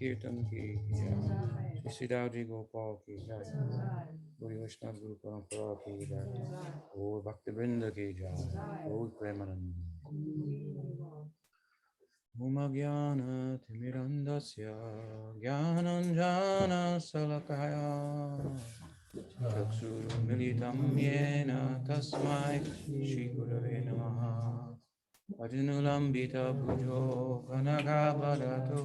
Sankirtan ki jai. Shri Daji Gopal ki jai. Guru Vishnu Guru Parampara ki jai. Gaur Bhakti Vrinda ki jai. Gaur Premanand. Om Jnana Timirandasya Jnananjana Salakaya Chakshurumilitam Yena Tasmai Shri Gurave Namaha Ajnulambita Bhujo Ganagabhadato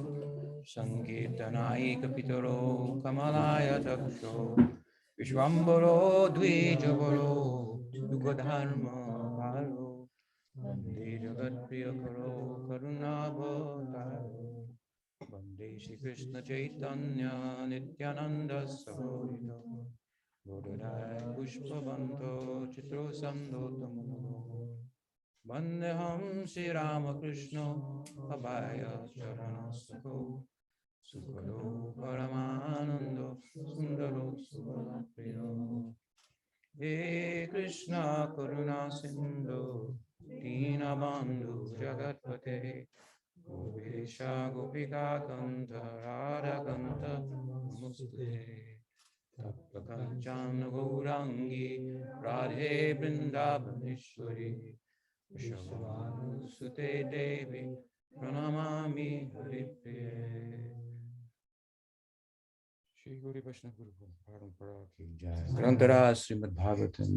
Sankirtanaika Pitaro Kamalaya Taksho Vishwambaro Dvijavaro Yugadharma Palo Vande Jagat Priyakaro Karunabhavaro Vande Shri Krishna Chaitanya Nityananda Sahodito Godadai Pushpavanto Chitro Sandotamo Vandeham Shri Ramakrishna Abhaya Charanasako Sukado Paramanando Sundaro Subalapriyo He Krishna Karuna Sindhu Dina Bandhu Jagatpate Gopesha Gopika Kanta Radha Kanta Namaste Taptakanchana Gaurangi Radhe Vrindavaneshwari Vrishabhanu Sute Devi Pranamami Haripriye Shri Guru Vaishnava Guru Parampara ki jai. Grantara Srimad Bhagavatam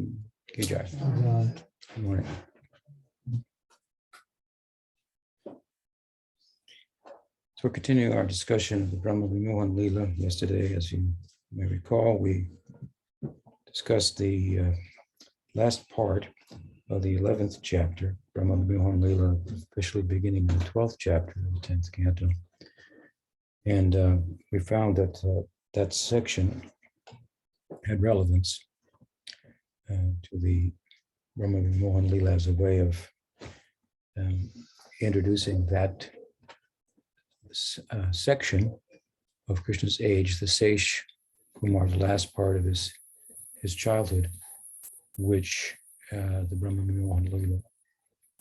ki jai. Good morning. So we're continuing our discussion of the Brahma Vimohan Lila. Yesterday, as you may recall, we discussed the last part of the 11th chapter, Brahma Vimohan Lila, officially beginning in the 12th chapter of the 10th canto. And we found that that section had relevance to the Brahma Vimohan Lila as a way of introducing that section of Krishna's age, the Seish Kumar, the last part of his childhood, which the Brahma Vimohan Lila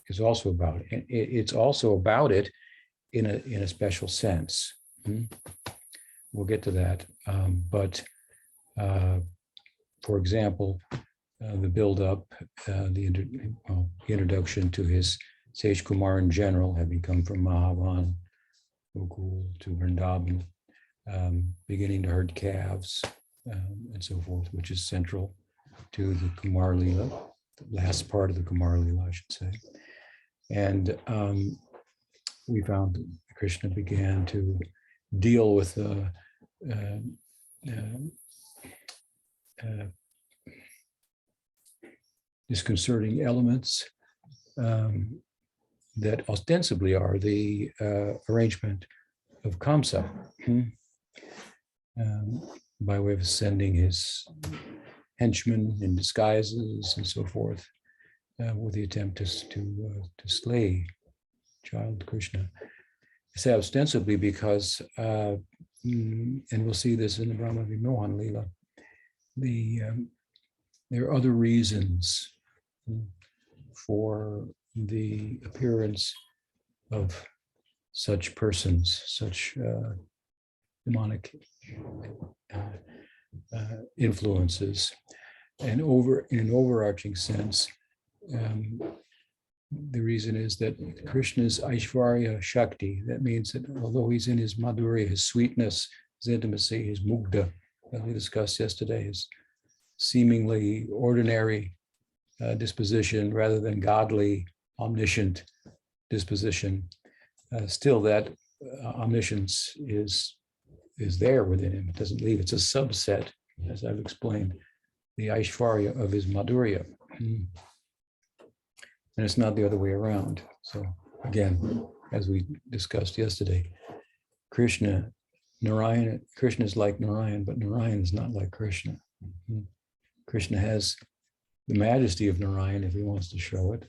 is also about. And it's also about it in a special sense. We'll get to that. But for example, the build-up, the introduction to his Sage Kumar in general, having come from Mahavan, Gokul to Vrindavan, beginning to herd calves, and so forth, which is central to the Kumar Lila, the last part of the Kumar Lila, I should say. And we found that Krishna began to deal with disconcerting elements that ostensibly are the arrangement of Kamsa, by way of sending his henchmen in disguises and so forth, with the attempt to slay child Krishna. I say ostensibly because, and we'll see this in the Brahma Vimohan Lila, there are other reasons for the appearance of such persons, such demonic influences. And in an overarching sense, the reason is that Krishna's Aishvarya Shakti, that means that although he's in his Madhurya, his sweetness, his intimacy, his mugdha, as we discussed yesterday, his seemingly ordinary disposition rather than godly, omniscient disposition, still that omniscience is there within him. It doesn't leave. It's a subset, as I've explained, the Aishvarya of his Madhurya. And it's not the other way around. So again, as we discussed yesterday, Krishna is like Narayan, but Narayan is not like Krishna. Krishna has the majesty of Narayan if he wants to show it.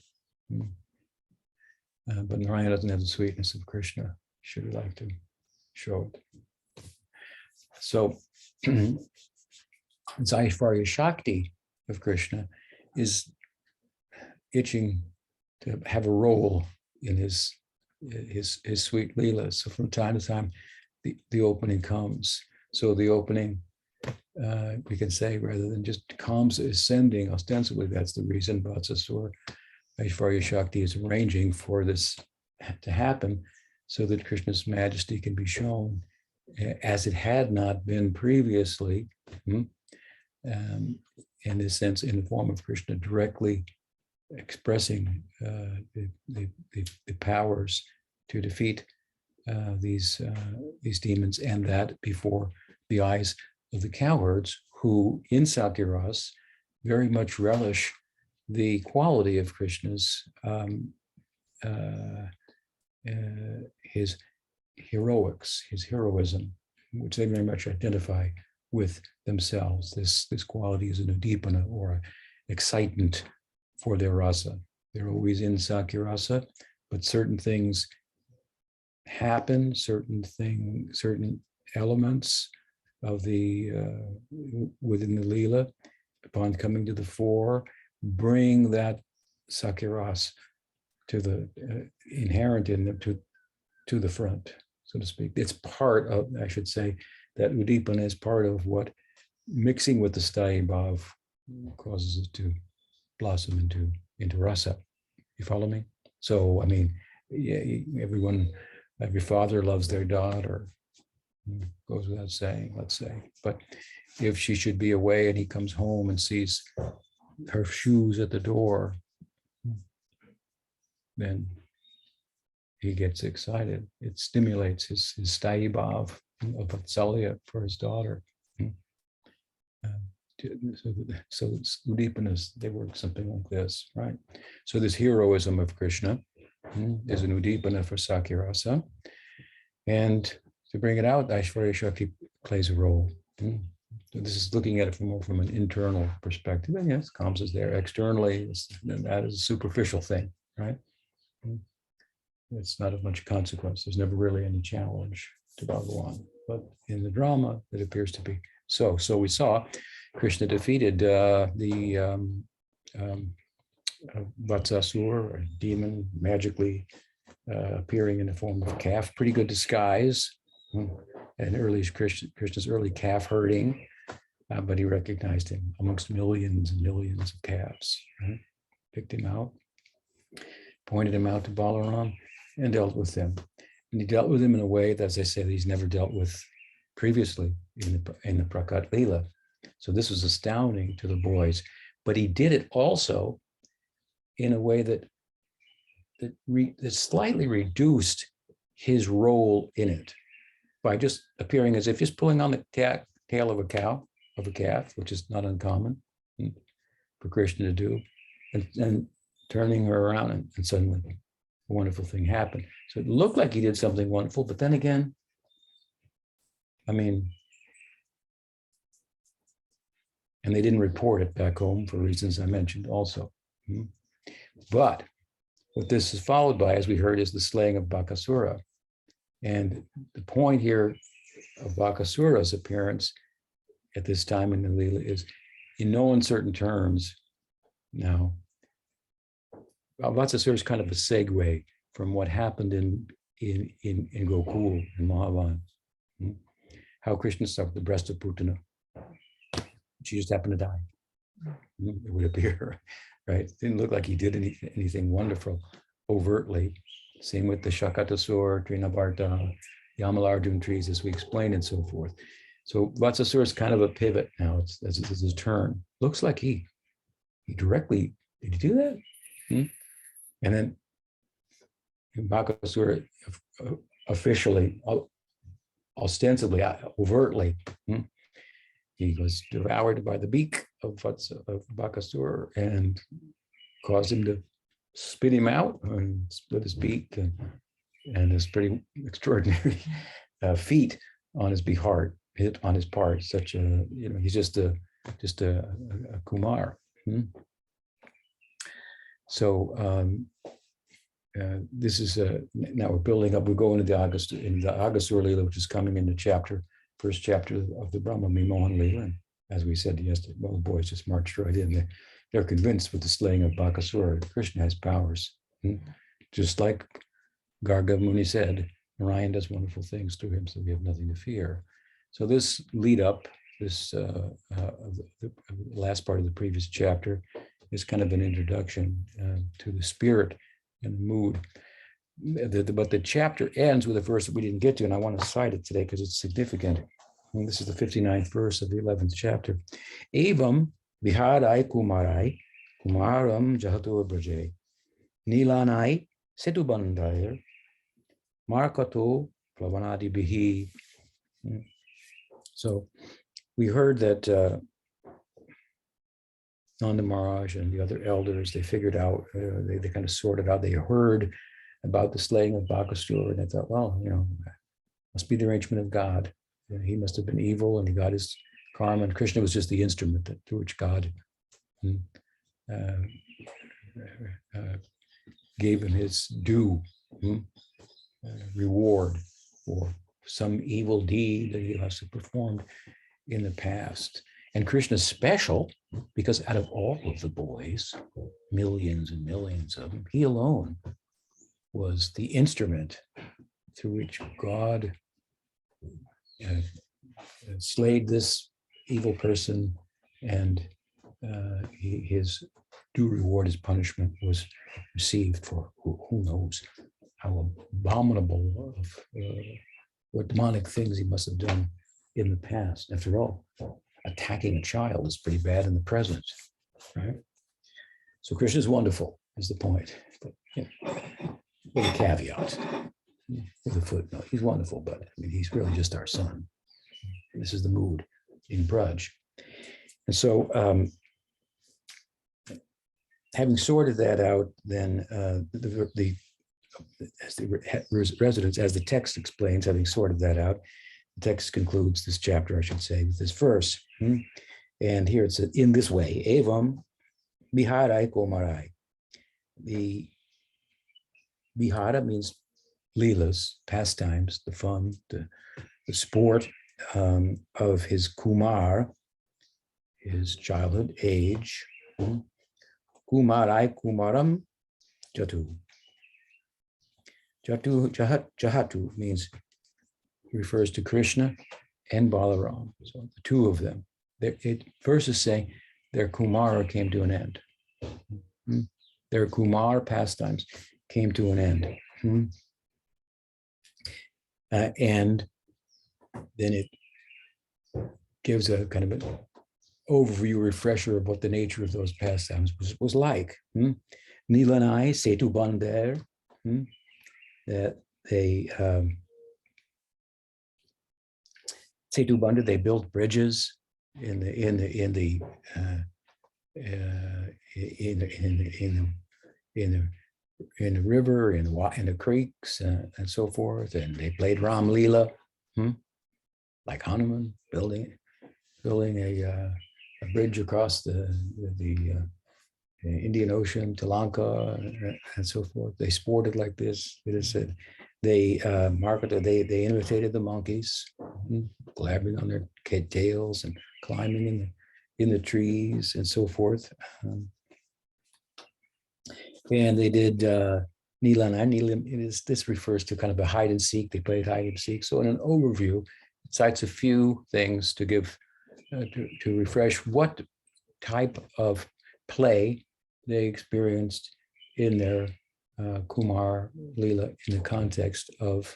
But Narayan doesn't have the sweetness of Krishna, should he like to show it. So it's Aishvarya Shakti of Krishna is itching to have a role in his sweet Leela. So from time to time, the opening comes. So the opening, we can say, rather than just comes ascending, ostensibly that's the reason Vatsasur Aishvarya Shakti is arranging for this to happen, so that Krishna's majesty can be shown as it had not been previously, in this sense, in the form of Krishna directly expressing the powers to defeat these demons, and that before the eyes of the cowherds, who in Sakiras very much relish the quality of Krishna's his heroics, his heroism, which they very much identify with themselves. This quality is an udipana, or an excitement for their rasa. They're always in Sakirasa, but certain things happen, certain elements of the within the Lila, upon coming to the fore, bring that Sakiras to the inherent in them to the front, so to speak. It's part of, I should say, that udipana is part of what mixing with the sthayi bhav causes it to blossom into rasa. You follow me? So, I mean, yeah, every father loves their daughter, goes without saying, let's say. But if she should be away and he comes home and sees her shoes at the door, then he gets excited. It stimulates his sthayi bhav of vatsalya for his daughter. So udipanas, they work something like this, right? So this heroism of Krishna is an udipana for Sakirasa. And to bring it out, Aishvarya Shakti plays a role. So this is looking at it from an internal perspective. And yes, comes is there externally, that is a superficial thing, right? It's not of much consequence. There's never really any challenge to Bhagavan. But in the drama, it appears to be so. So we saw Krishna defeated the Vatsasur, a demon, magically appearing in the form of a calf. Pretty good disguise. And Krishna's early calf herding, but he recognized him amongst millions and millions of calves. Right? Picked him out, pointed him out to Balaram, and dealt with him. And he dealt with him in a way that, as I said, he's never dealt with previously in the Prakat Lila. So this was astounding to the boys. But he did it also in a way that slightly reduced his role in it, by just appearing as if just pulling on the tail of a calf, which is not uncommon for Krishna to do, and turning her around, and suddenly a wonderful thing happened. So it looked like he did something wonderful, but then again, I mean, and they didn't report it back home for reasons I mentioned also. But what this is followed by, as we heard, is the slaying of Bakasura. And the point here of Bakasura's appearance at this time in the Lila is, in no uncertain terms, now, Vatsasura is kind of a segue from what happened in Gokul, in Mahavan. How Krishna stuck the breast of Putana. She just happened to die. It would appear, right? It didn't look like he did anything wonderful overtly. Same with the Shakatasur, Trinabarta, Yamalardun trees, as we explained, and so forth. So Vatsasura is kind of a pivot now. It's a turn. Looks like he directly, did he do that? And then Bakasura officially, ostensibly, overtly, he was devoured by the beak of Bakasura and caused him to spit him out and split his beak, and this pretty extraordinary feat on his part. Such a, he's just a Kumar. So this is now we're building up. We go into the Agasura Lila, which is coming in the first chapter of the Brahma Vimohan Lila. And as we said yesterday, well, the boys just marched right in. They're convinced with the slaying of Bakasura, Krishna has powers. Just like Garga Muni said, Narayan does wonderful things through him, so we have nothing to fear. So this lead up, this the last part of the previous chapter, is kind of an introduction to the spirit and the mood. But the chapter ends with a verse that we didn't get to, and I want to cite it today because it's significant. And this is the 59th verse of the 11th chapter. Evam viharai kumarai kumaram jahato braje nilanai setubandayar markato plavanadi bihi. So we heard that Nanda Maharaj and the other elders, they figured out, they kind of sorted out, they heard about the slaying of Bakasura, and they thought, well, must be the arrangement of God. He must have been evil and he got his karma, and Krishna was just the instrument through which God gave him his due reward for some evil deed that he must have performed in the past. And Krishna's special because out of all of the boys, millions and millions of them, he alone was the instrument through which God slayed this evil person, and his due reward, his punishment, was received for who knows how abominable of what demonic things he must have done in the past. After all, attacking a child is pretty bad in the present, right? So Krishna is wonderful, is the point. But, with a caveat, with a footnote. He's wonderful, but he's really just our son. This is the mood in Braj. And so having sorted that out, then as the residents, as the text explains, having sorted that out, the text concludes this chapter, I should say, with this verse. And here it says, in this way, evam biharai komarai. The Vihara means leelas, pastimes, the fun, the sport of his Kumar, his childhood age. Kumarai Kumaram Jatu. Jahatu means, refers to Krishna and Balaram. So the two of them. Verse is saying their Kumara came to an end. Their Kumar pastimes came to an end. And then it gives a kind of an overview, refresher of what the nature of those pastimes was like. Nilanai Setu Bandar, that they Setu Bandar, they built bridges in the river, in the creeks, and so forth, and they played Ram Lila, like Hanuman, building a bridge across the Indian Ocean to Lanka, and so forth. They sported like this. It is said they they imitated the monkeys, blabbering on their tails and climbing in the trees and so forth. And they did Nilam. This refers to kind of a hide and seek. They played hide and seek. So in an overview, it cites a few things to give to refresh what type of play they experienced in their Kumar Lila in the context of,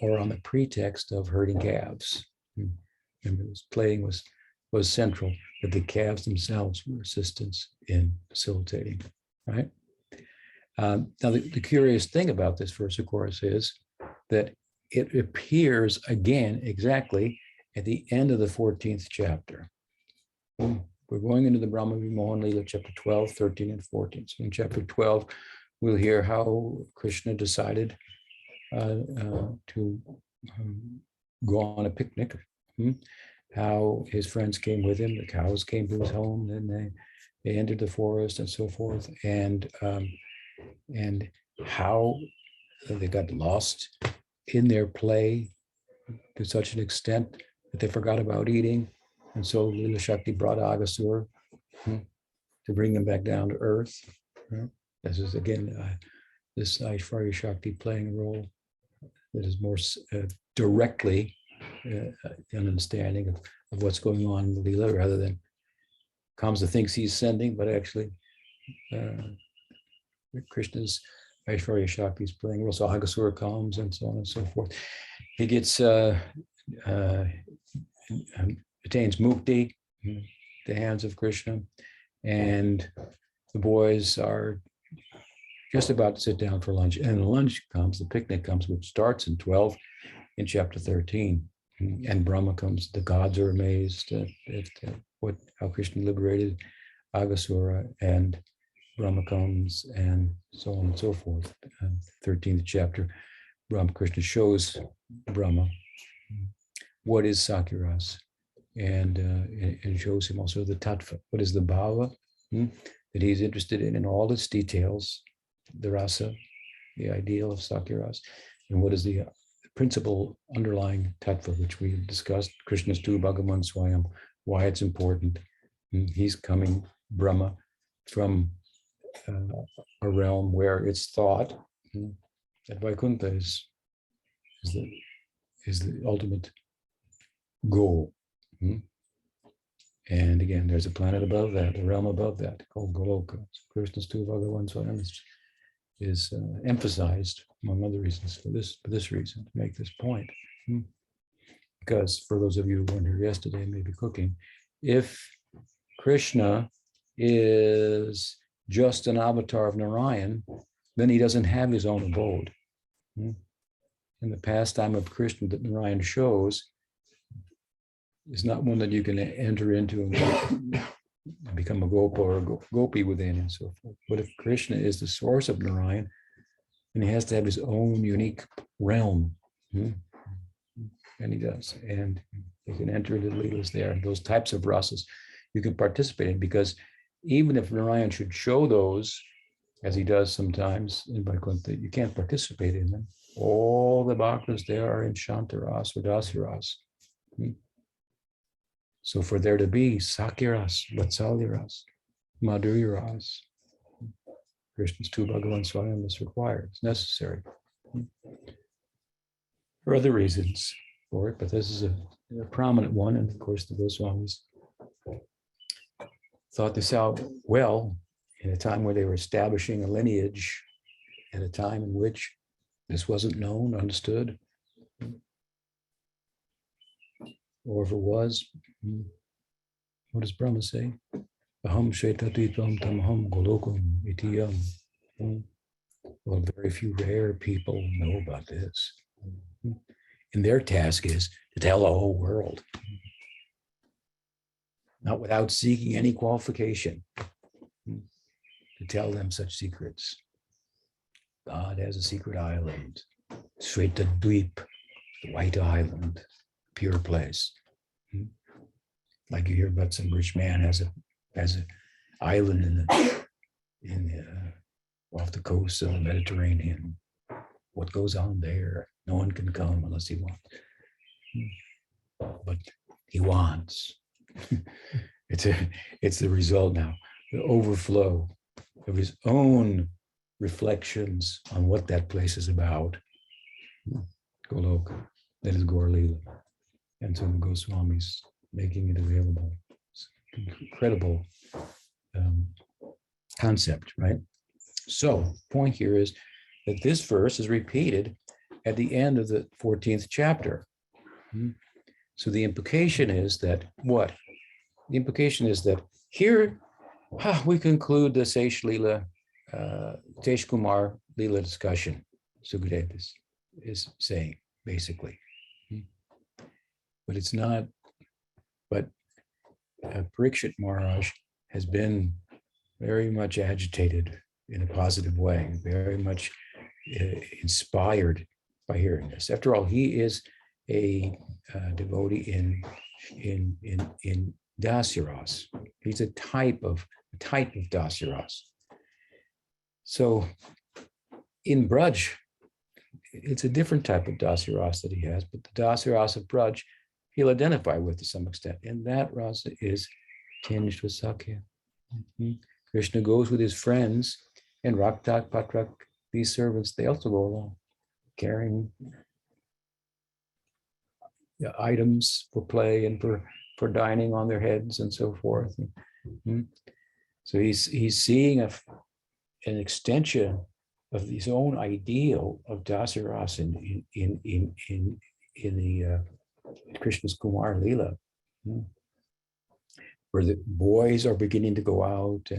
or on the pretext of, herding calves. Remember, this playing was central, but the calves themselves were assistants in facilitating. Right. Now, the curious thing about this verse, of course, is that it appears again exactly at the end of the 14th chapter. We're going into the Brahma Vimohan Lila, chapter 12, 13, and 14. So in chapter 12, we'll hear how Krishna decided to go on a picnic, how his friends came with him, the cows came to his home, and they entered the forest and so forth, and how they got lost in their play to such an extent that they forgot about eating. And so Lila Shakti brought Agasur to bring them back down to earth. This is again, this Aishwarya Shakti playing a role that is more directly an understanding of what's going on in the Lila, rather than Kamsa thinks he's sending, but actually Krishna's Aishwarya Shakti is playing. Also, Agasura comes and so on and so forth. He gets attains mukti in the hands of Krishna, and the boys are just about to sit down for lunch, and the lunch comes, the picnic comes, which starts in 12 in chapter 13, and Brahma comes. The gods are amazed at how Krishna liberated Agasura, and Brahma comes, and so on and so forth. 13th chapter, Brahma Krishna shows Brahma what is Sakiras, and shows him also the tattva, what is the bhava that he's interested in all its details, the rasa, the ideal of Sakiras, and what is the principal underlying tattva, which we discussed, Krishna's tu Bhagavan Swayam, why it's important. He's coming, Brahma, from a realm where it's thought that Vaikuntha is the ultimate goal. And again, there's a planet above that, a realm above that, called Goloka. So Krishna's tu Bhagavan Swayam is emphasized, among other reasons, for this reason, to make this point. Because for those of you who weren't here yesterday, maybe cooking, if Krishna is just an avatar of Narayan, then he doesn't have his own abode. In the pastime of Krishna that Narayan shows is not one that you can enter into and become a gopa or a gopi within, and so forth. But if Krishna is the source of Narayan, then he has to have his own unique realm. And he does. And you can enter into the Leelas there. And those types of rasas you can participate in, because even if Narayan should show those, as he does sometimes in Vaikuntha, you can't participate in them. All the bhaktas there are in Shantaras or Dasiras. So for there to be Sakiras, Vatsalyaras, Madhuriras, Krishna's tu Bhagavan Swayam is required, it's necessary. For other reasons for it, but this is a prominent one, and of course the Goswamis thought this out well in a time where they were establishing a lineage, at a time in which this wasn't known, understood. Or if it was, what does Brahma say? Aham Shaitatitam Tamaham Golokam Itiyam. Well, very few rare people know about this. And their task is to tell the whole world, not without seeking any qualification, to tell them such secrets. God has a secret island, Sweta Dweep, the white island, pure place. Like you hear about some rich man has an island off the coast of the Mediterranean. What goes on there? No one can come unless he wants. But he wants. It's the result now, the overflow of his own reflections on what that place is about. Goloka, that is Gaur Lila. And so the Goswamis making it available. It's an incredible concept, right? So point here is that this verse is repeated at the end of the 14th chapter. So the implication is that what? The implication is that here we conclude the Seish Lila, Tesh Kumar Lila discussion, Sukadeva is saying, basically. But it's not, but Parikshit Maharaj has been very much agitated in a positive way, very much inspired by hearing this. After all, he is a devotee in Dasiras. He's a type of Dasiras. So in Braj, it's a different type of Dasiras that he has, but the Dasiras of Braj, he'll identify with to some extent. And that rasa is tinged with Sakya. Krishna goes with his friends, and Raktak, Patrak, these servants, they also go along, carrying items for play and for dining on their heads and so forth. So he's seeing an extension of his own ideal of Dasarasa in the Krishna's Kumar Lila, where the boys are beginning to go out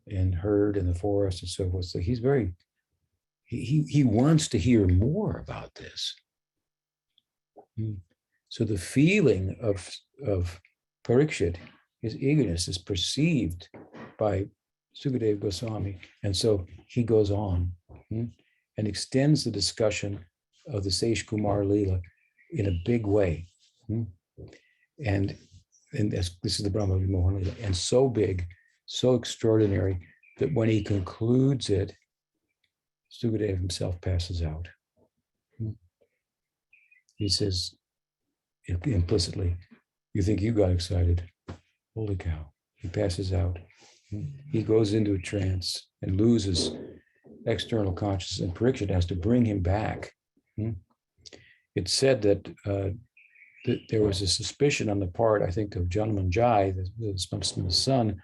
and herd in the forest and so forth. So he's very, he wants to hear more about this. So the feeling of Parikshit, his eagerness, is perceived by Sukadeva Goswami. And so he goes on and extends the discussion of the Seish Kumar Lila in a big way. And this is the Brahma Vimohan Lila, and so big, so extraordinary, that when he concludes it, Sukadeva himself passes out. He says implicitly, "You think you got excited? Holy cow." He passes out. He goes into a trance and loses external consciousness, and Parikshit has to bring him back. It's said that there was a suspicion on the part, I think, of Jai, the son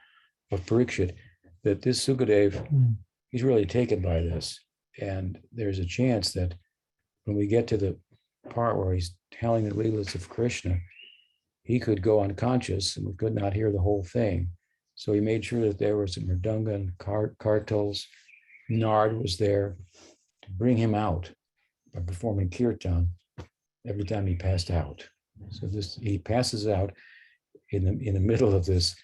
of Parikshit, that this Sukadeva, he's really taken by this. And there's a chance that when we get to the part where he's telling the Leelas of Krishna, he could go unconscious and we could not hear the whole thing. So he made sure that there was a mridanga and kartals. Nard was there to bring him out by performing kirtan every time he passed out. So he passes out in the middle of this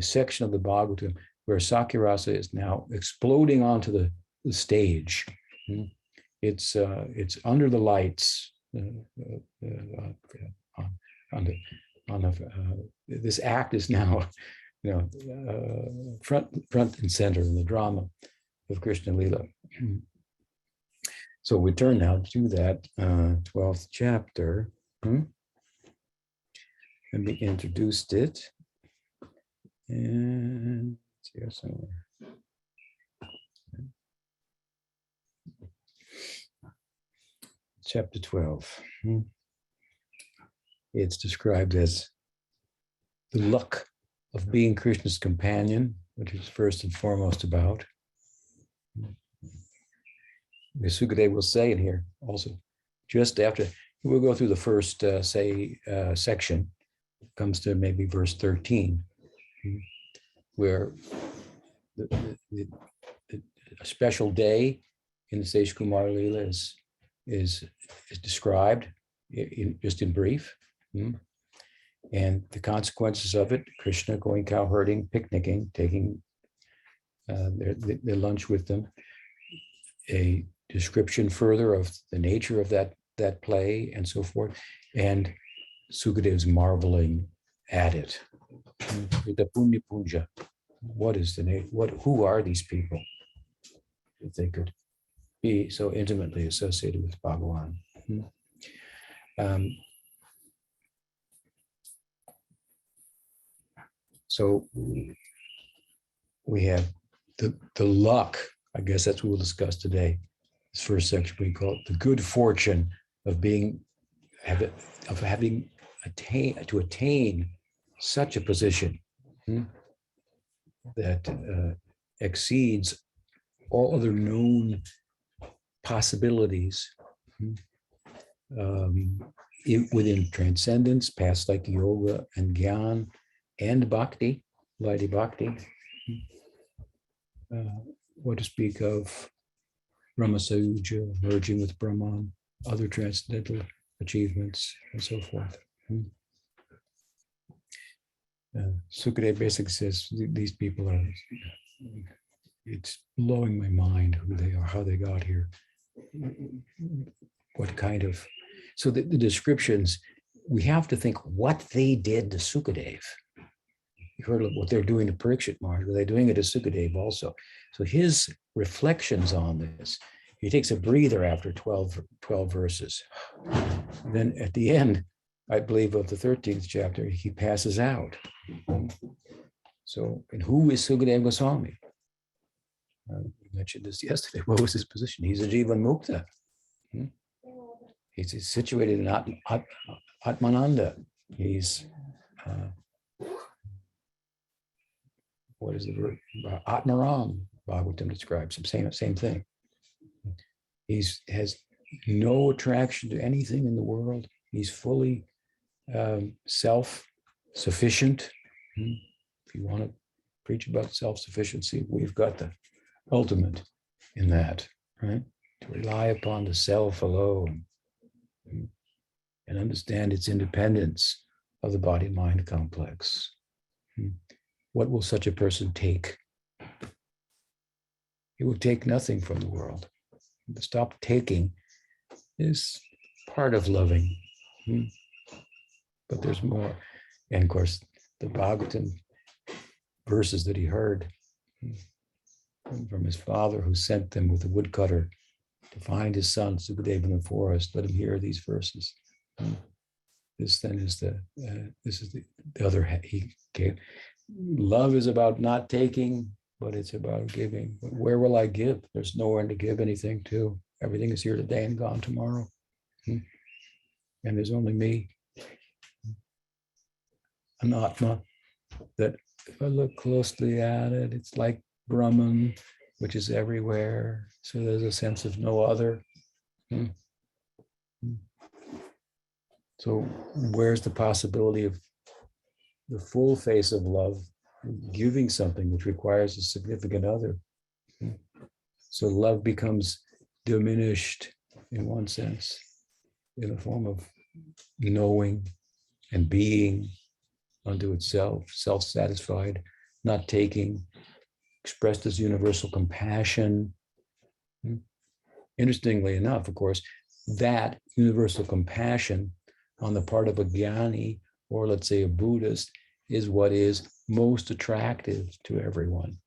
section of the Bhagavatam where Sakirasa is now exploding onto the stage. It's under the lights this act is now, front and center in the drama of Krishna Lila. So we turn now to that 12th chapter. And we introduced it. And it's here somewhere. Chapter 12. It's described as the luck of being Krishna's companion, which is first and foremost about. The Sukadeva will say in here also, just after, we'll go through the first, section, comes to maybe verse 13, where a special day in the Seish Kumar Lila is described just in brief. And the consequences of it, Krishna going cow herding, picnicking, taking their lunch with them, a description further of the nature of that play and so forth, and Sukadeva's marveling at it. The Punya Puja. What is the name? Who are these people? If they could be so intimately associated with Bhagavan. So we have the luck, I guess that's what we'll discuss today. This first section we call it the good fortune of having attained such a position that exceeds all other known possibilities within transcendence, past like yoga and gyan and bhakti, Vaidhi bhakti. What to speak of Brahma Sayuja, merging with Brahman, other transcendental achievements, and so forth. Sukadeva basically says these people are, it's blowing my mind who they are, how they got here, what kind of, so the descriptions, we have to think what they did to Sukadeva. You heard of what they're doing to Parikshit Maharaj, but they're doing it to Sukadeva also. So his reflections on this, he takes a breather after 12 verses. And then at the end, I believe of the 13th chapter, he passes out. So, and who is Sukadeva Goswami? We mentioned this yesterday. What was his position? He's a Jivan Mukta. He's situated in Atmananda. He's what is the word? Atmaram. Bhagavatam describes him. Same thing. Has no attraction to anything in the world. He's fully self-sufficient. If you want to preach about self-sufficiency, we've got the ultimate in that, right? To rely upon the self alone and understand its independence of the body-mind complex. What will such a person take? He will take nothing from the world. To stop taking is part of loving. But there's more. And of course, the Bhagavatam verses that he heard from his father, who sent them with a woodcutter to find his son Sukadeva in the forest. Let him hear these verses. This then is the other he gave. Love is about not taking, but it's about giving. Where will I give? There's nowhere to give anything to. Everything is here today and gone tomorrow. And there's only me, an Atma, that if I look closely at it, it's like Brahman, which is everywhere. So there's a sense of no other. So where's the possibility of the full face of love, giving something which requires a significant other? So love becomes diminished in one sense, in the form of knowing and being unto itself, self-satisfied, not taking, expressed as universal compassion. Interestingly enough, of course, that universal compassion on the part of a jnani, or let's say a Buddhist, is what is most attractive to everyone.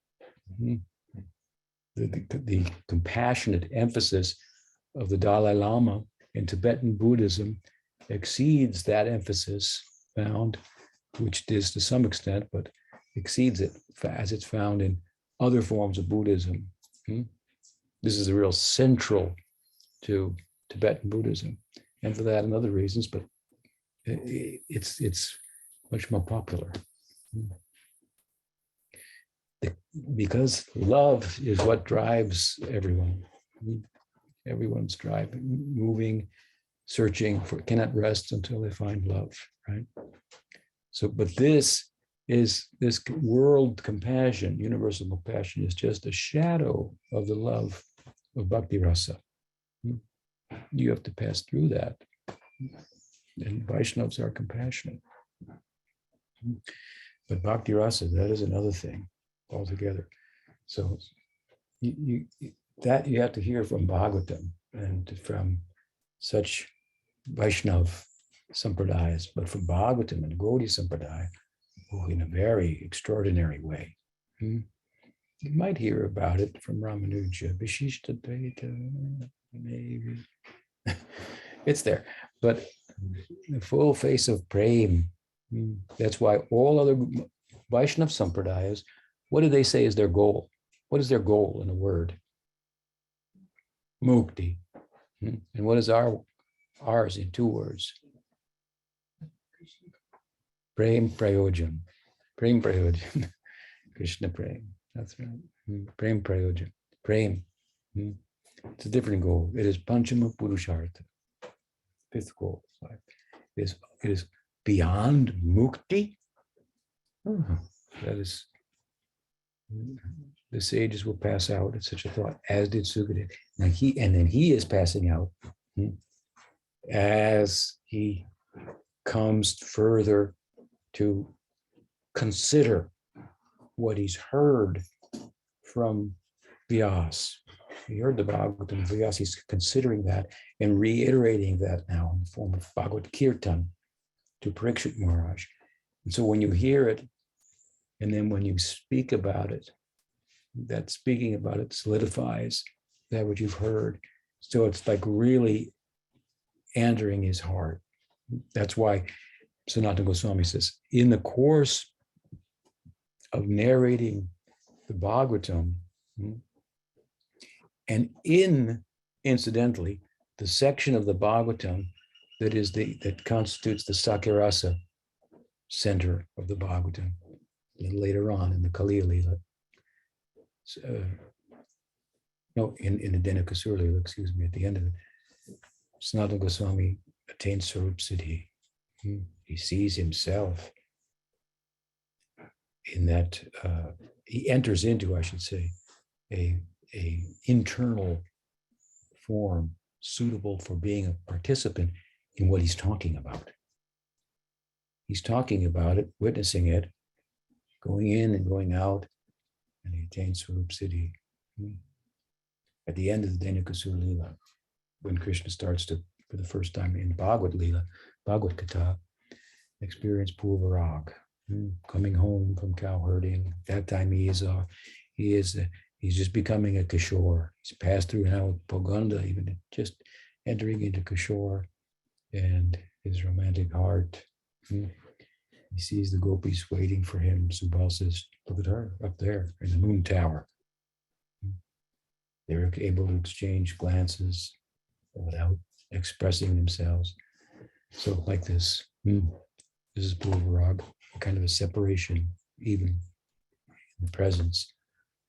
The compassionate emphasis of the Dalai Lama in Tibetan Buddhism exceeds that emphasis found, which is to some extent, but exceeds it as it's found in other forms of Buddhism. This is a real central to Tibetan Buddhism, and for that and other reasons, but it's much more popular. Because love is what drives everyone. Everyone's driving, moving, searching for, cannot rest until they find love, right? So, but this world compassion, universal compassion, is just a shadow of the love of bhakti rasa. You have to pass through that. And Vaishnavas are compassionate. But bhakti rasa, that is another thing altogether. So you have to hear from Bhagavatam and from such Vaishnav sampradayas, but from Bhagavatam and Gaudiya Sampradaya, in a very extraordinary way. You might hear about it from Ramanuja, Vishishta Dvaita, maybe. It's there, but the full face of prem. That's why all other Vaishnav sampradayas, what do they say is their goal? What is their goal in a word? Mukti. And what is ours in two words? Prem prayojan. Prem prayojan. Krishna prem. That's right. Prem prayojan. Prem. It's a different goal. It is Panchama Purushartha. Fifth goal. It is beyond mukti. That is, the sages will pass out at such a thought, as did Sukadeva. And then he is passing out as he comes further to consider what he's heard from Vyas. He heard the Bhagavatam Vyas, he's considering that and reiterating that now in the form of Bhagavad Kirtan to Parikshit Maharaj. And so when you hear it, and then when you speak about it, that speaking about it solidifies that which you've heard. So it's like really entering his heart. That's why Sanatana Goswami says, in the course of narrating the Bhagavatam, and incidentally, the section of the Bhagavatam that constitutes the Sakirasa center of the Bhagavatam. And later on in the Kaliya Lila, in the Denakasura Lila, excuse me, at the end of it, Sanatana Goswami attains Sarup Siddhi. He sees himself in that, he enters into, I should say, a internal form suitable for being a participant in what he's talking about. He's talking about it, witnessing it, going in and going out, and he attains Swarup Siddhi. At the end of the Denakasura Lila, when Krishna starts to, for the first time in Bhagavad Lila, Bhagavad Gita, experience Purvarag, coming home from cow herding. That time he's just becoming a Kishore. He's passed through now Poganda, even just entering into Kishore, and his romantic heart. He sees the gopis waiting for him. Subal says, look at her up there in the moon tower. They're able to exchange glances without expressing themselves. So like this, this is Purvarag, kind of a separation, even in the presence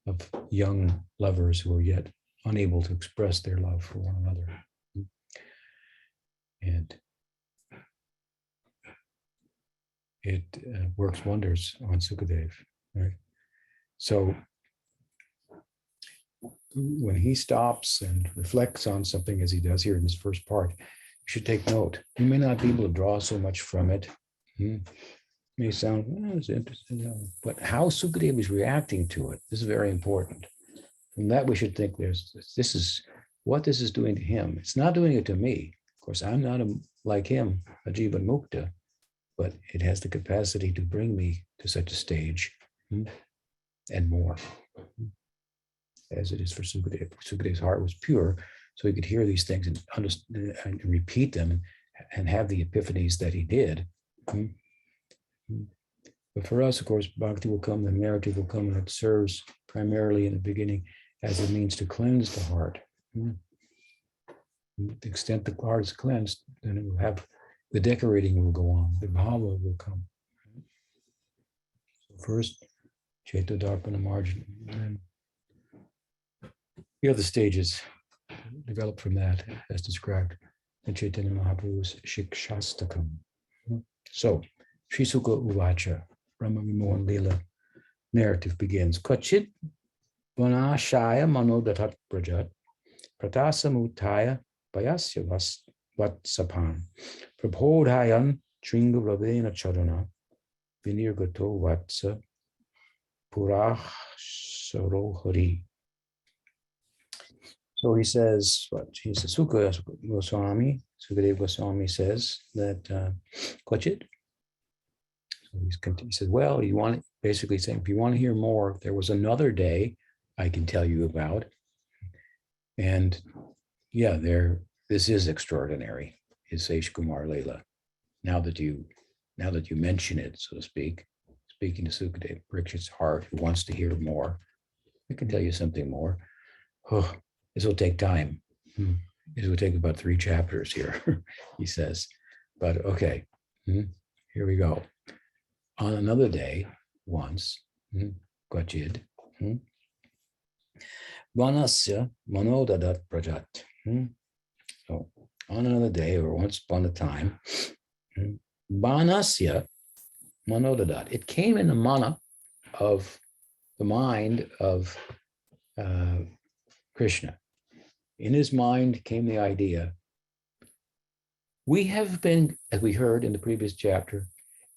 of young lovers who are yet unable to express their love for one another. And it works wonders on Sukadev, right? So when he stops and reflects on something as he does here in this first part, you should take note. You may not be able to draw so much from it. It may sound, it's interesting, but how Sukadev is reacting to it, this is very important. From that, we should think this is what this is doing to him. It's not doing it to me. Of course, I'm not like him, a Jivan Mukta, but it has the capacity to bring me to such a stage and more, as it is for Sukadev. Sukadev's heart was pure, so he could hear these things and understand and repeat them and have the epiphanies that he did. But for us, of course, bhakti will come, the narrative will come, and it serves primarily in the beginning as a means to cleanse the heart. To the extent the heart is cleansed, then it will have, the decorating will go on, the bhava will come. So first, Chaito Darpana Margin, and then the other stages develop from that, as described in Chaitanya Mahaprabhu's Shikshastakam. So, Sri Sukha Uvacha, Brahma Vimohan Lila narrative begins. Kvachit vanashaya manodatat prajat pratasamutaya payasya vatsapan prabodhayan tringa ravena charana vinirgato vatsa purah sarohari. So he says, he says, Sukadeva Goswami says that Kvachit. He says, well, basically saying, if you want to hear more, there was another day I can tell you about. And yeah, this is extraordinary, is Seish Kumar Lila. Now that you mention it, so to speak, speaking to Sukadeva, Parikshit's heart, who wants to hear more, I can tell you something more. Oh, this will take time. This will take about 3 chapters here, he says. But okay, here we go. On another day, once, Kvachid, Vanasya manodadat prajat. So on another day, or once upon a time, Vanasya manodadat. It came in the mana of the mind of Krishna. In his mind came the idea. We have been, as we heard in the previous chapter,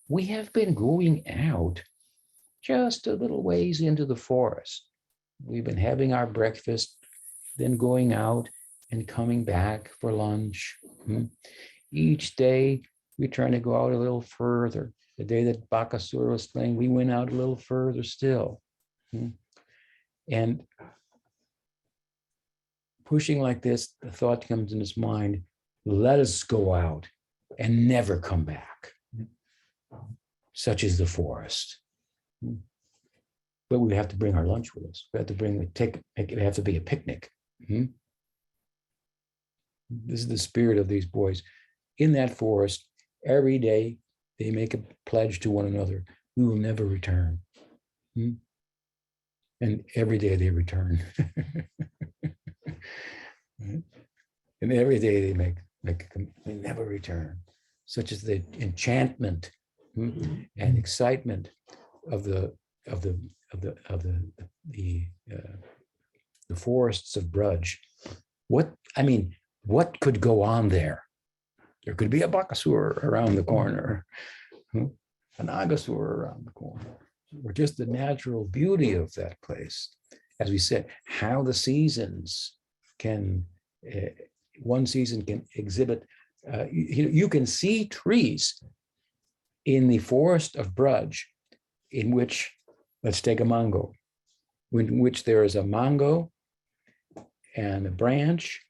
we have been going out just a little ways into the forest. We've been having our breakfast, then going out and coming back for lunch. Each day, we're trying to go out a little further. The day that Bakasura was playing, we went out a little further still. And pushing like this, the thought comes in his mind, let us go out and never come back. Such is the forest. But we have to bring our lunch with us. We have to bring it have to be a picnic. This is the spirit of these boys. In that forest, every day they make a pledge to one another, we will never return. And every day they return. And every day they make they never return. Such as the enchantment and excitement of the forests of Braj. What could go on there? There could be a Bakasur around the corner, an Agasur around the corner, or just the natural beauty of that place. As we said, how the seasons can, one season can exhibit, you can see trees in the forest of Braj in which, let's take a mango, in which there is a mango and a branch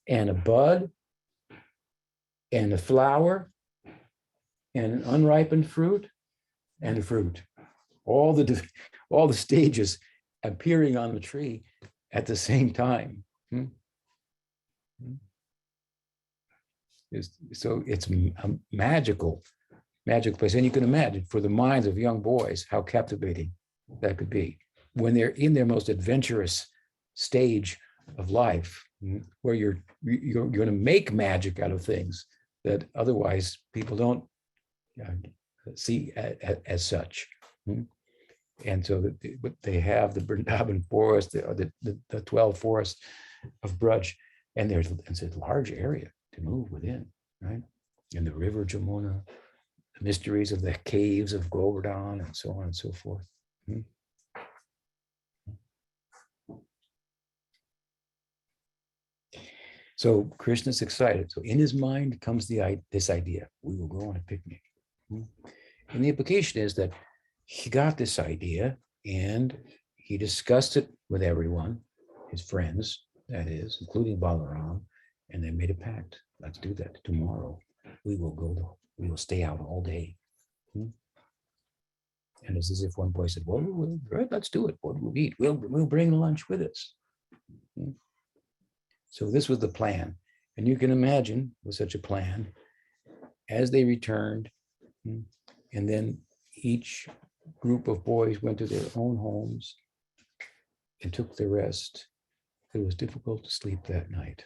and a bud and a flower and an unripened fruit and a fruit. All the stages appearing on the tree at the same time. So it's a magical place. And you can imagine for the minds of young boys how captivating that could be when they're in their most adventurous stage of life, where you're going to make magic out of things that otherwise people don't see as such. And so they have the Vrindavan forest, the 12 forests of Braj, and it's a large area to move within, right? And the river Jamuna, the mysteries of the caves of Govardhan, and so on and so forth. So Krishna's excited. So in his mind comes this idea: we will go on a picnic. And the implication is that he got this idea and he discussed it with everyone, his friends, that is, including Balaram, and they made a pact. Let's do that tomorrow. We will stay out all day. And it's as if one boy said, well, right, let's do it. What will we eat? We'll bring lunch with us. So this was the plan. And you can imagine with such a plan, as they returned, and then each group of boys went to their own homes and took their rest, it was difficult to sleep that night.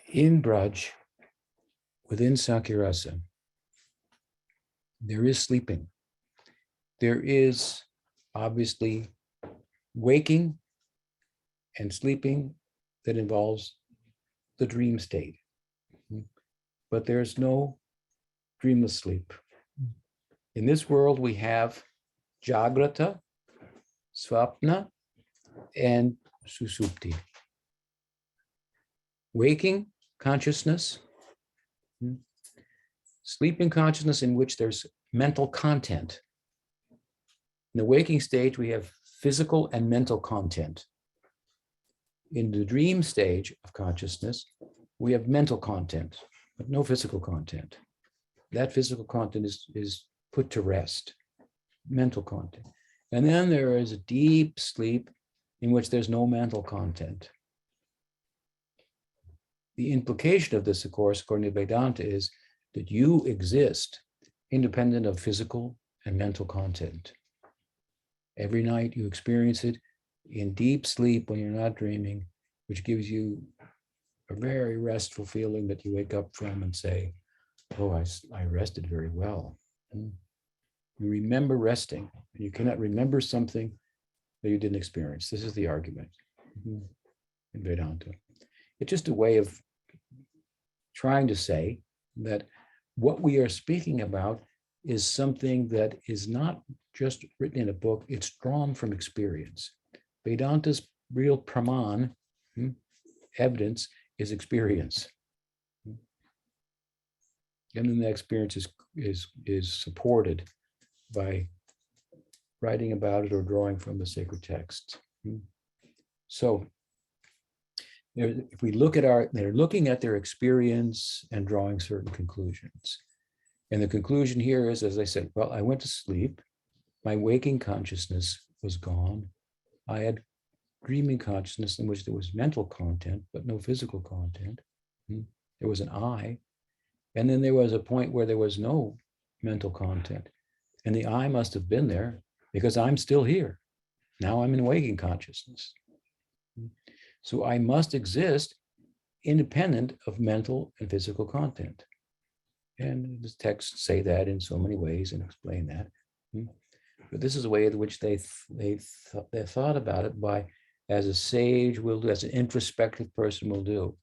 In Braj, within Sakirasa, there is sleeping. There is obviously waking and sleeping that involves the dream state. But there's no dreamless sleep. In this world, we have Jagrata, Swapna, and Susupti. Waking consciousness, sleeping consciousness in which there's mental content. In the waking stage, we have physical and mental content. In the dream stage of consciousness, we have mental content, but no physical content. That physical content is put to rest, mental content. And then there is a deep sleep in which there's no mental content. The implication of this, of course, according to Vedanta, is that you exist independent of physical and mental content. Every night you experience it in deep sleep when you're not dreaming, which gives you a very restful feeling that you wake up from and say, oh, I rested very well. You remember resting, and you cannot remember something that you didn't experience. This is the argument in Vedanta. It's just a way of trying to say that what we are speaking about is something that is not just written in a book, it's drawn from experience. Vedanta's real praman, evidence, is experience. And then the experience is supported by writing about it or drawing from the sacred texts. So if we look at they're looking at their experience and drawing certain conclusions. And the conclusion here is, as I said, well, I went to sleep. My waking consciousness was gone. I had dreaming consciousness in which there was mental content, but no physical content. There was an I. And then there was a point where there was no mental content. And the I must have been there because I'm still here. Now I'm in waking consciousness. So I must exist independent of mental and physical content. And the texts say that in so many ways and explain that. But this is a way in which they thought about it by, as a sage will do, as an introspective person will do.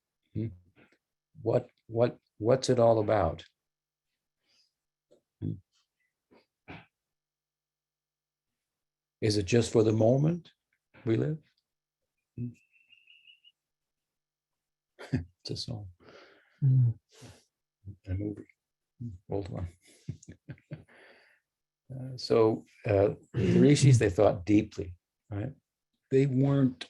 What's it all about? Is it just for the moment we live? It's a song. A movie, old one. The rishis, they thought deeply, right? They weren't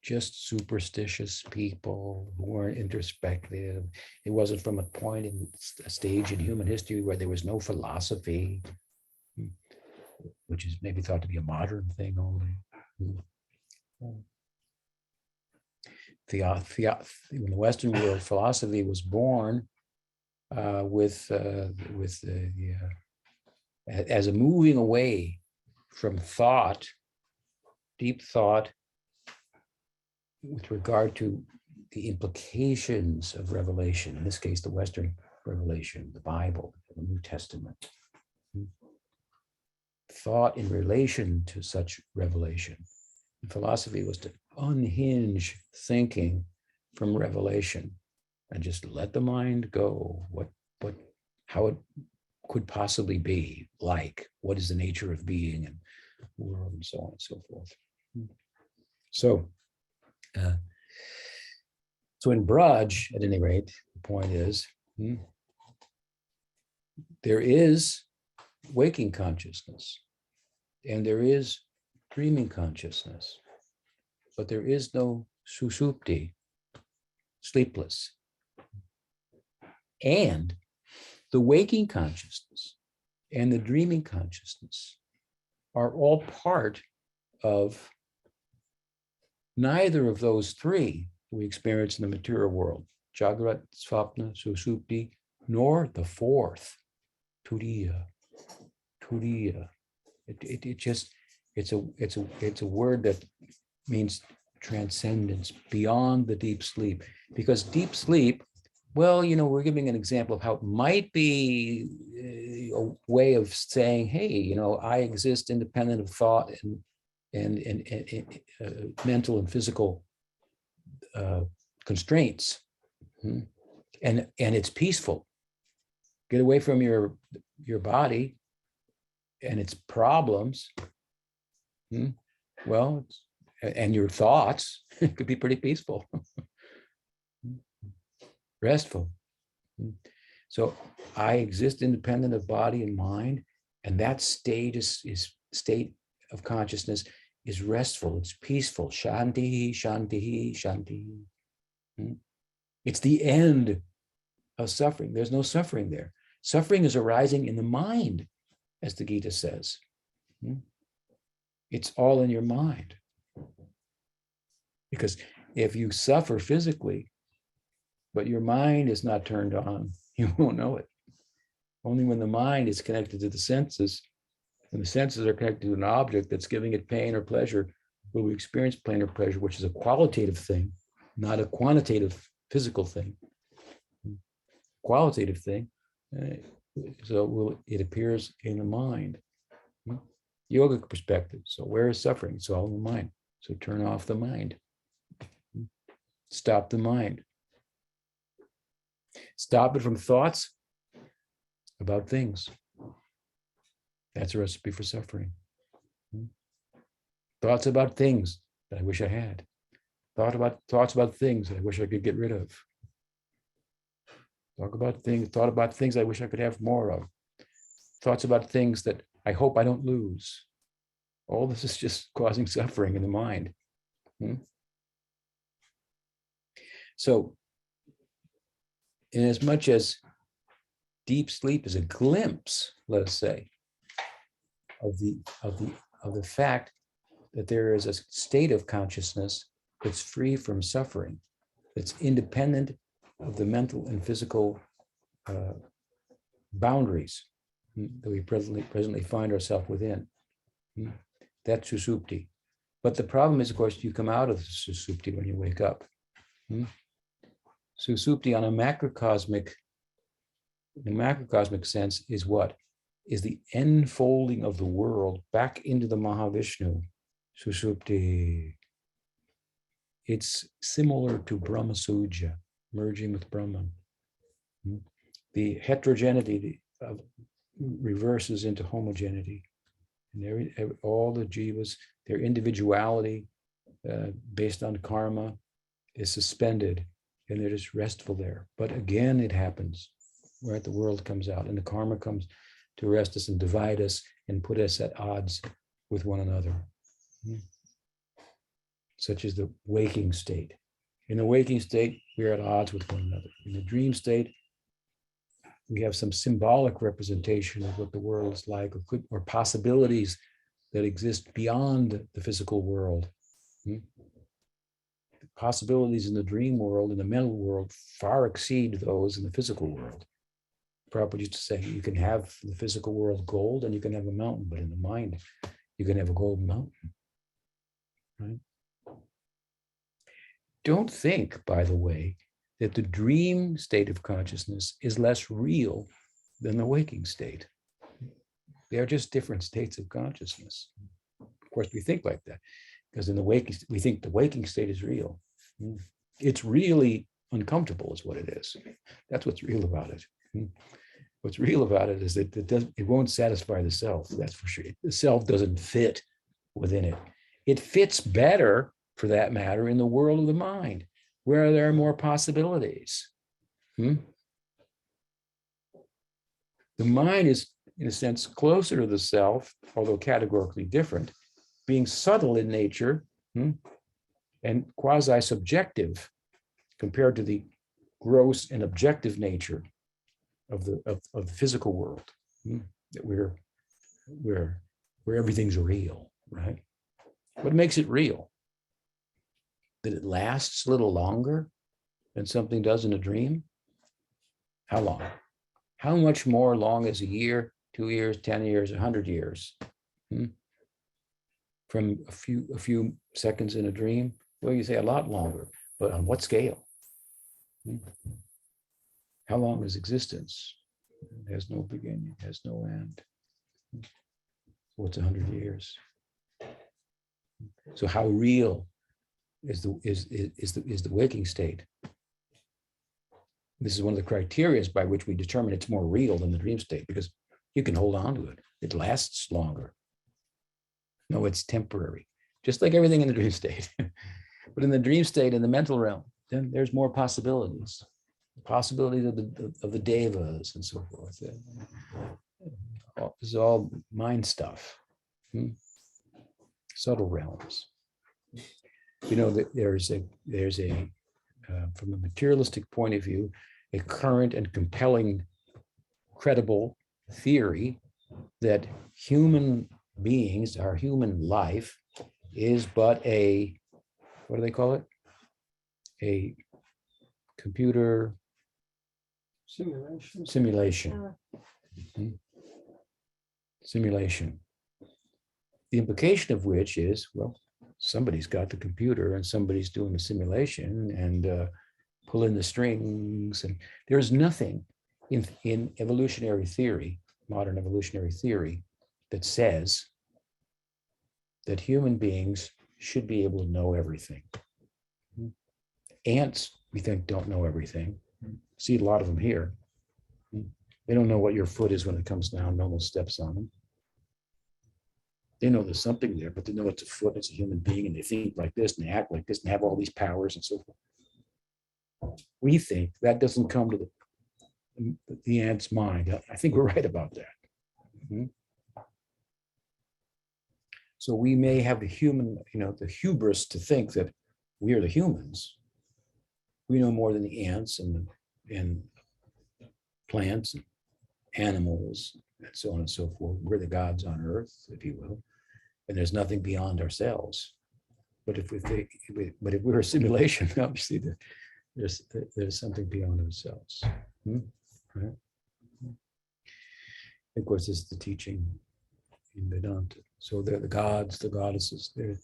just superstitious people who weren't introspective. It wasn't from a point in a stage in human history where there was no philosophy, which is maybe thought to be a modern thing only. In the Western world, philosophy was born as a moving away from thought, deep thought, with regard to the implications of revelation. In this case, the Western revelation, the Bible, the New Testament. Thought in relation to such revelation. And philosophy was to unhinge thinking from revelation and just let the mind go. How it could possibly be like, what is the nature of being and world and so on and so forth. So in Braj, at any rate, the point is, there is waking consciousness and there is dreaming consciousness, but there is no susupti, sleepless. And the waking consciousness and the dreaming consciousness are all part of neither of those three we experience in the material world, Jagrat, Svapna, Susupti, nor the fourth, Turiya. It's a word that means transcendence, beyond the deep sleep. Because deep sleep, well, we're giving an example of how it might be a way of saying, hey, I exist independent of thought and mental and physical constraints, and it's peaceful. Get away from your body and its problems. Well, and your thoughts, it could be pretty peaceful, restful. So I exist independent of body and mind, and that state state of consciousness is restful, it's peaceful. Shanti, shanti, shanti. It's the end of suffering. There's no suffering there. Suffering is arising in the mind, as the Gita says. It's all in your mind. Because if you suffer physically, but your mind is not turned on, you won't know it. Only when the mind is connected to the senses, and the senses are connected to an object that's giving it pain or pleasure, will we experience pain or pleasure, which is a qualitative thing, not a quantitative physical thing. Qualitative thing. So it appears in the mind. Yogic perspective. So where is suffering? It's all in the mind. So turn off the mind. Stop the mind. Stop it from thoughts about things. That's a recipe for suffering. Thoughts about things that I wish I had. Thoughts about things that I wish I could get rid of. Thought about things I wish I could have more of. Thoughts about things that I hope I don't lose. All this is just causing suffering in the mind. So, in as much as deep sleep is a glimpse, let us say, of the fact that there is a state of consciousness that's free from suffering, that's independent of the mental and physical boundaries that we presently find ourselves within. That's susupti. But the problem is, of course, you come out of the susupti when you wake up. Susupti on a macrocosmic sense is what? Is the enfolding of the world back into the Mahavishnu. Susupti. It's similar to Brahma Suja, merging with Brahman. The heterogeneity reverses into homogeneity. And all the jivas, their individuality based on karma is suspended, and they're just restful there. But again, it happens, right? The world comes out, and the karma comes to arrest us and divide us and put us at odds with one another. Such as the waking state. In the waking state, we are at odds with one another. In the dream state, we have some symbolic representation of what the world is like, or possibilities that exist beyond the physical world. The possibilities in the dream world, in the mental world, far exceed those in the physical world. Prabhupada used to say, you can have in the physical world gold and you can have a mountain, but in the mind, you can have a golden mountain. Right? Don't think, by the way, that the dream state of consciousness is less real than the waking state. They are just different states of consciousness. Of course, we think like that, because in the waking, we think the waking state is real. It's really uncomfortable, is what it is. That's what's real about it. What's real about it is that it won't satisfy the self, that's for sure. The self doesn't fit within it. It fits better, for that matter, in the world of the mind, where there are more possibilities. The mind is, in a sense, closer to the self, although categorically different, being subtle in nature and quasi-subjective compared to the gross and objective nature of the physical world, that where everything's real, right? What makes it real? That it lasts a little longer than something does in a dream? How long? How much more long is a year, 2 years, 10 years, 100 years? From a few seconds in a dream? Well, you say a lot longer, but on what scale? How long is existence? It has no beginning, it has no end. What's 100 years? So how real is the waking state? This is one of the criteria by which we determine it's more real than the dream state, because you can hold on to it. It lasts longer. No, it's temporary, just like everything in the dream state. But in the dream state, in the mental realm, then there's more possibilities. Possibilities of the devas and so forth. This is all mind stuff. Subtle realms. You know that there's a from a materialistic point of view, a current and compelling, credible theory that human beings, our human life, is but a, what do they call it? A computer simulation. Simulation. The implication of which is, well, somebody's got the computer and somebody's doing the simulation and pulling the strings. And there's nothing in evolutionary theory, modern evolutionary theory, that says that human beings should be able to know everything. Ants, we think, don't know everything. See a lot of them here. They don't know what your foot is when it comes down. No one steps on them. They know there's something there, but they know it's a foot, it's a human being, and they think like this and they act like this and have all these powers and so forth. We think that doesn't come to the ant's mind. I think we're right about that. So we may have the human, the hubris to think that we are the humans. We know more than the ants and plants and animals and so on and so forth. We're the gods on earth, if you will. and there's nothing beyond ourselves. But if we're a simulation, obviously there's something beyond ourselves. Right? Of course, this is the teaching in Vedanta. So they're the gods, the goddesses, they're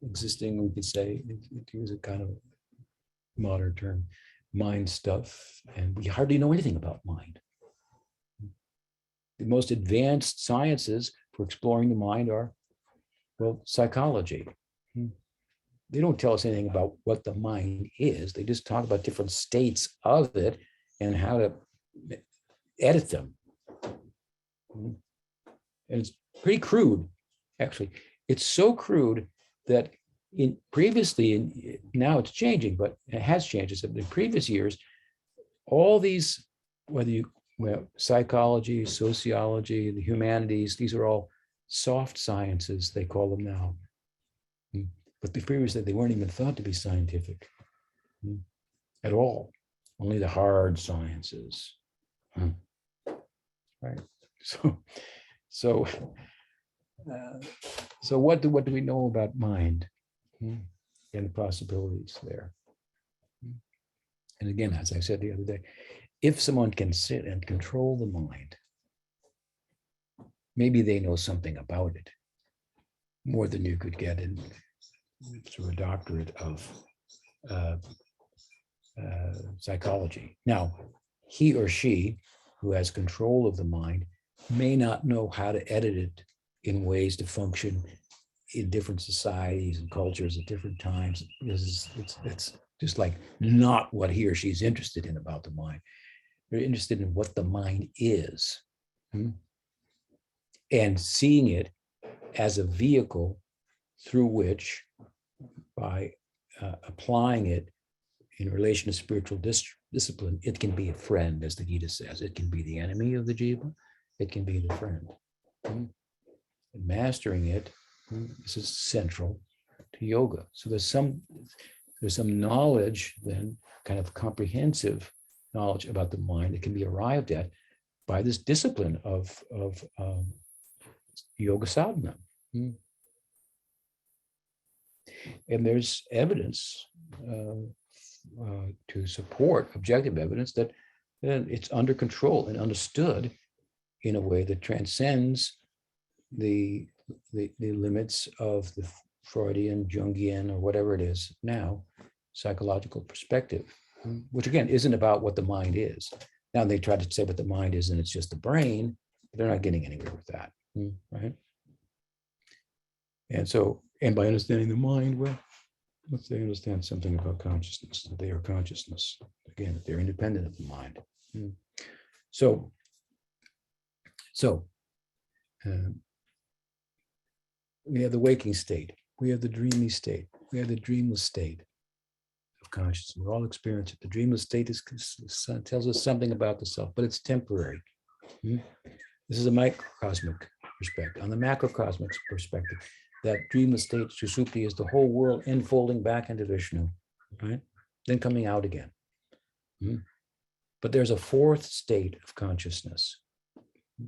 existing, we could say, to use a kind of modern term, mind stuff, and we hardly know anything about mind. The most advanced sciences for exploring the mind are, well, psychology. They don't tell us anything about what the mind is. They just talk about different states of it and how to edit them. And it's pretty crude, actually. It's so crude that now it's changing, but it has changed. In previous years, all these, psychology, sociology, the humanities, these are all soft sciences, they call them now. But previously, they weren't even thought to be scientific at all. Only the hard sciences. Right. So what do we know about mind and the possibilities there? And again, as I said the other day, if someone can sit and control the mind, maybe they know something about it, more than you could get through a doctorate of psychology. Now, he or she who has control of the mind may not know how to edit it in ways to function in different societies and cultures at different times. It's just like not what he or she is interested in about the mind. They're interested in what the mind is, and seeing it as a vehicle through which, by applying it in relation to spiritual discipline, it can be a friend, as the Gita says. It can be the enemy of the jiva, it can be the friend. And mastering it is central to yoga. So there's some knowledge then, kind of comprehensive knowledge about the mind that can be arrived at by this discipline of yoga sadhana. And there's evidence to support, objective evidence, that it's under control and understood in a way that transcends the limits of the Freudian, Jungian, or whatever it is now, psychological perspective, which again isn't about what the mind is. Now they try to say what the mind is, and it's just the brain, but they're not getting anywhere with that, right? And by understanding the mind, well, let's say understand something about consciousness, that they are consciousness. Again, that they're independent of the mind. So we have the waking state, we have the dreamy state, we have the dreamless state of consciousness. We're all experiencing it. The dreamless state tells us something about the self, but it's temporary. This is a microcosmic perspective. On the macrocosmic perspective, that dreamless state, Susupti, is the whole world enfolding back into Vishnu, right? Then coming out again. But there's a fourth state of consciousness,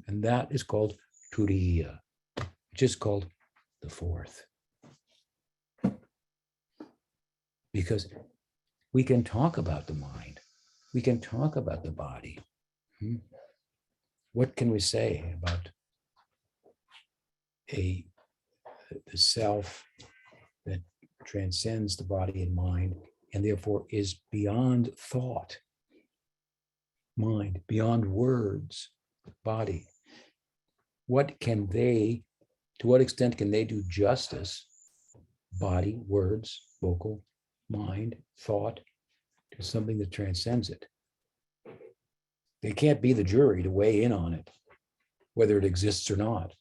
and that is called Turiya, which is called the fourth. Because we can talk about the mind, we can talk about the body. What can we say about the self that transcends the body and mind, and therefore is beyond thought, mind, beyond words, body? To what extent can they do justice, body, words, vocal, mind, thought, to something that transcends it? They can't be the jury to weigh in on it, whether it exists or not.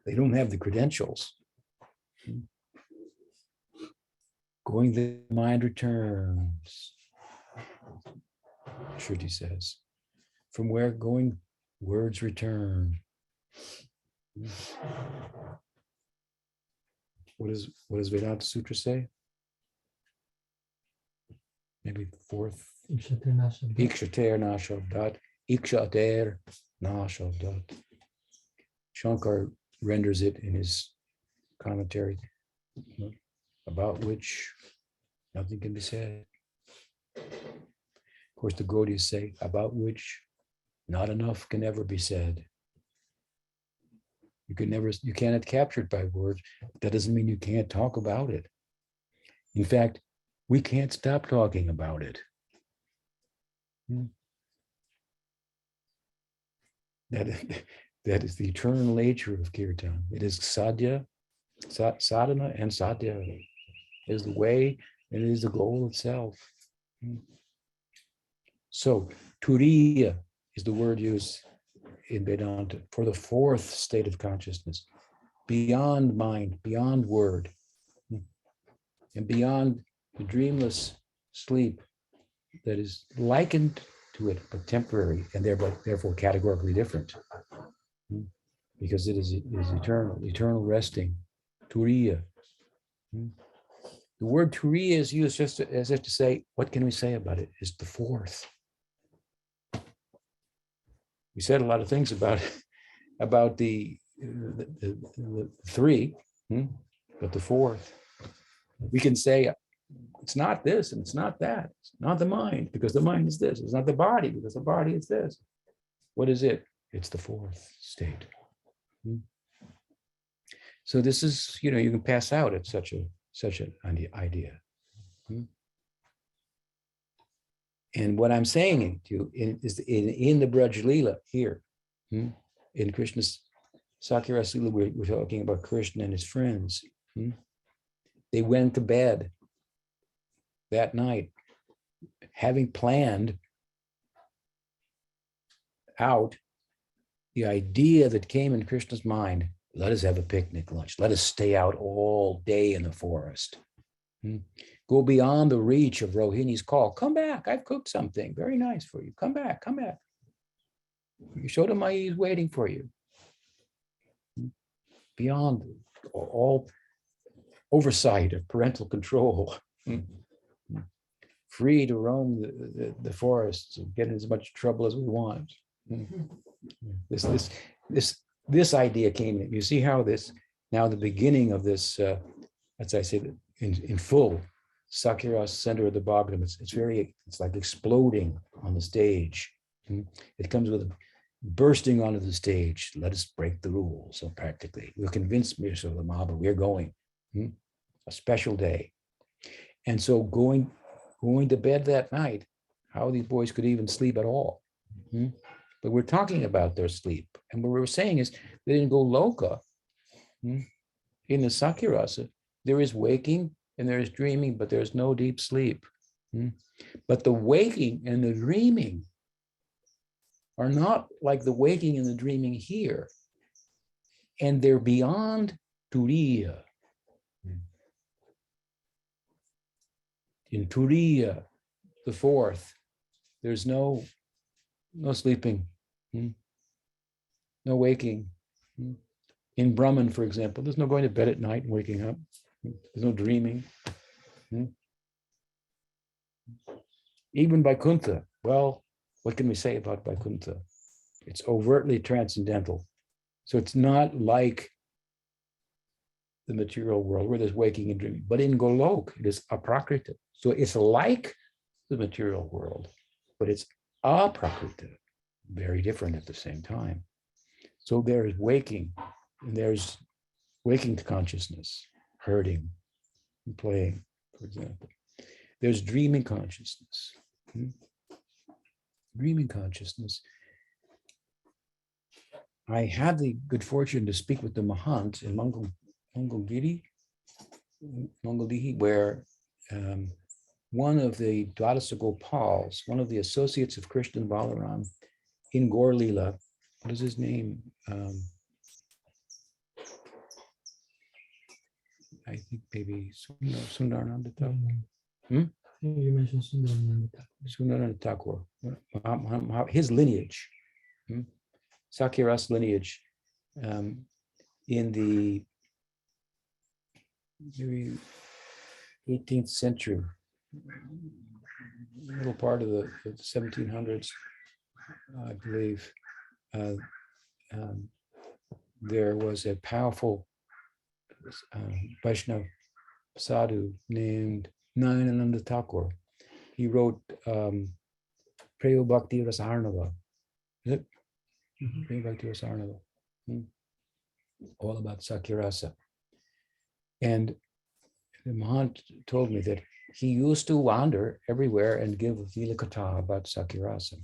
They don't have the credentials. Going the mind returns, Shruti says. From where going, words return. What does Vedanta Sutra say? Maybe the fourth. Ikshater na shabdat. Ikshater na shabdat. Shankar renders it in his commentary, about which nothing can be said. Of course, the Gaudias say, about which not enough can ever be said. You cannot capture it by words. That doesn't mean you can't talk about it. In fact, we can't stop talking about it. That is the eternal nature of kirtan. It is sadhya, sadhana, and sadhya. It is the way, and it is the goal itself. So, turiya is the word used in Vedanta for the fourth state of consciousness, beyond mind, beyond word, and beyond the dreamless sleep that is likened to it, but temporary, and therefore categorically different, because it is eternal resting, turiya. The word turiya is used just as if to say, what can we say about it? It's the fourth. We said a lot of things about the three, but the fourth. We can say it's not this and it's not that. It's not the mind because the mind is this. It's not the body because the body is this. What is it? It's the fourth state. So this is, you can pass out at such an idea. And what I'm saying to you is in the Braj Lila here, in Krishna's Sakya-rasa Lila, we're talking about Krishna and his friends. They went to bed that night, having planned out the idea that came in Krishna's mind, let us have a picnic lunch. Let us stay out all day in the forest. Go beyond the reach of Rohini's call. Come back. I've cooked something very nice for you. Come back. Come back. Yashodamai is waiting for you. Beyond all oversight of parental control. Free to roam the forests and get in as much trouble as we want. This idea came in. You see how this, now the beginning of this, as I said, in full, Sakya-rasa center of the Bhagavatam, it's like exploding on the stage. It comes with bursting onto the stage. Let us break the rules. So practically, we'll convince Mirsa Lama, but we're going. A special day. And so going to bed that night, how these boys could even sleep at all. But we're talking about their sleep. And what we're saying is they didn't go loka. In the Sakya-rasa, there is waking and there is dreaming, but there's no deep sleep. But the waking and the dreaming are not like the waking and the dreaming here. And they're beyond turiya. In turiya, the fourth, there's no sleeping, no waking. In Brahman, for example, there's no going to bed at night and waking up. There's no dreaming. Even Vaikuntha, well, what can we say about Vaikuntha? It's overtly transcendental. So it's not like the material world where there's waking and dreaming. But in Golok, it is aprakrita. So it's like the material world, but it's aprakrita, very different at the same time. So there is waking, and there's waking consciousness, hurting and playing, for example. There's dreaming consciousness. Dreaming consciousness. I had the good fortune to speak with the Mahant in Mangalgiri, where one of the Dwadasa Gopals, one of the associates of Krishna and Balaram in Gaur Lila, what is his name? I think maybe Sundarananda Thakur. You mentioned Sundarananda Thakur. Sundarananda Thakur. His lineage, Sakya-rasa lineage, in the maybe 18th century, middle part of the 1700s, I believe, there was a powerful Vaishnava sadhu named Nayanananda Thakur. He wrote Preo Bhakti Rasarnava. Is it? Preo Bhakti Rasarnava. All about Sakirasa. And the Mahant told me that he used to wander everywhere and give Lila Katha about Sakirasa.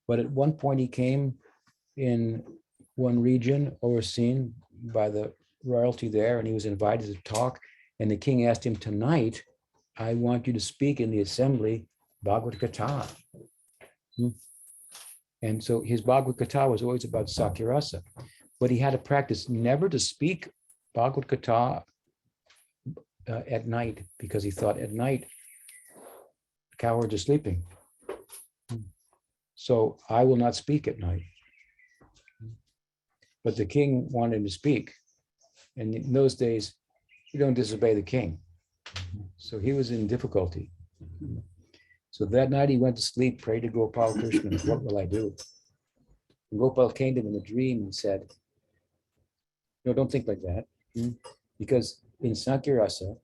But at one point he came in one region overseen by the royalty there, and he was invited to talk. And the king asked him, tonight, I want you to speak in the assembly Bhagavad Gita. And so his Bhagavad Gita was always about Sakirasa. But he had to practice never to speak Bhagavad Gita at night, because he thought at night the cowards are sleeping. So I will not speak at night. But the king wanted him to speak. And in those days, you don't disobey the king. So he was in difficulty. So that night he went to sleep, prayed to Gopal Krishna, what will I do? And Gopal came to him in a dream and said, no, don't think like that. Because in Sakirasa,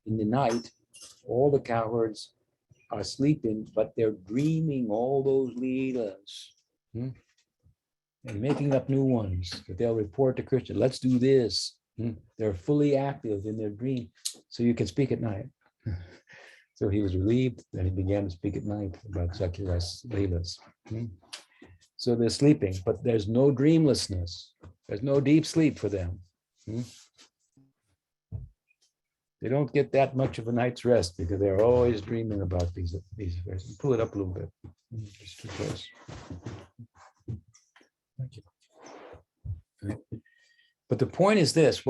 in the night, all the cowards are sleeping, but they're dreaming all those leelas and making up new ones that they'll report to Krishna. Let's do this. They're fully active in their dream, so you can speak at night. So he was relieved, and he began to speak at night about Sakirasa leelas. So they're sleeping, but there's no dreamlessness. There's no deep sleep for them. They don't get that much of a night's rest because they're always dreaming about these affairs. Pull it up a little bit. It's too close. Thank you. But the point is this: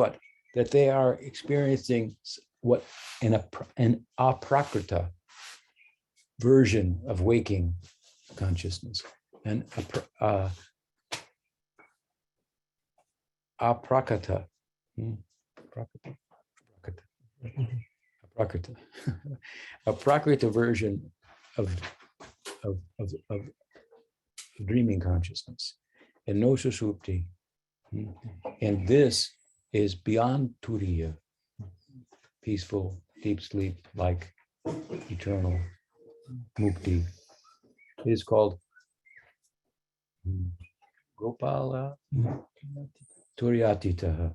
that they are experiencing what an aprakrita version of waking consciousness, and aprakata. A prakrita version of dreaming consciousness, and no sushupti. And this is beyond turiya, peaceful, deep sleep, like eternal mukti. It is called Gopala Turiyatita.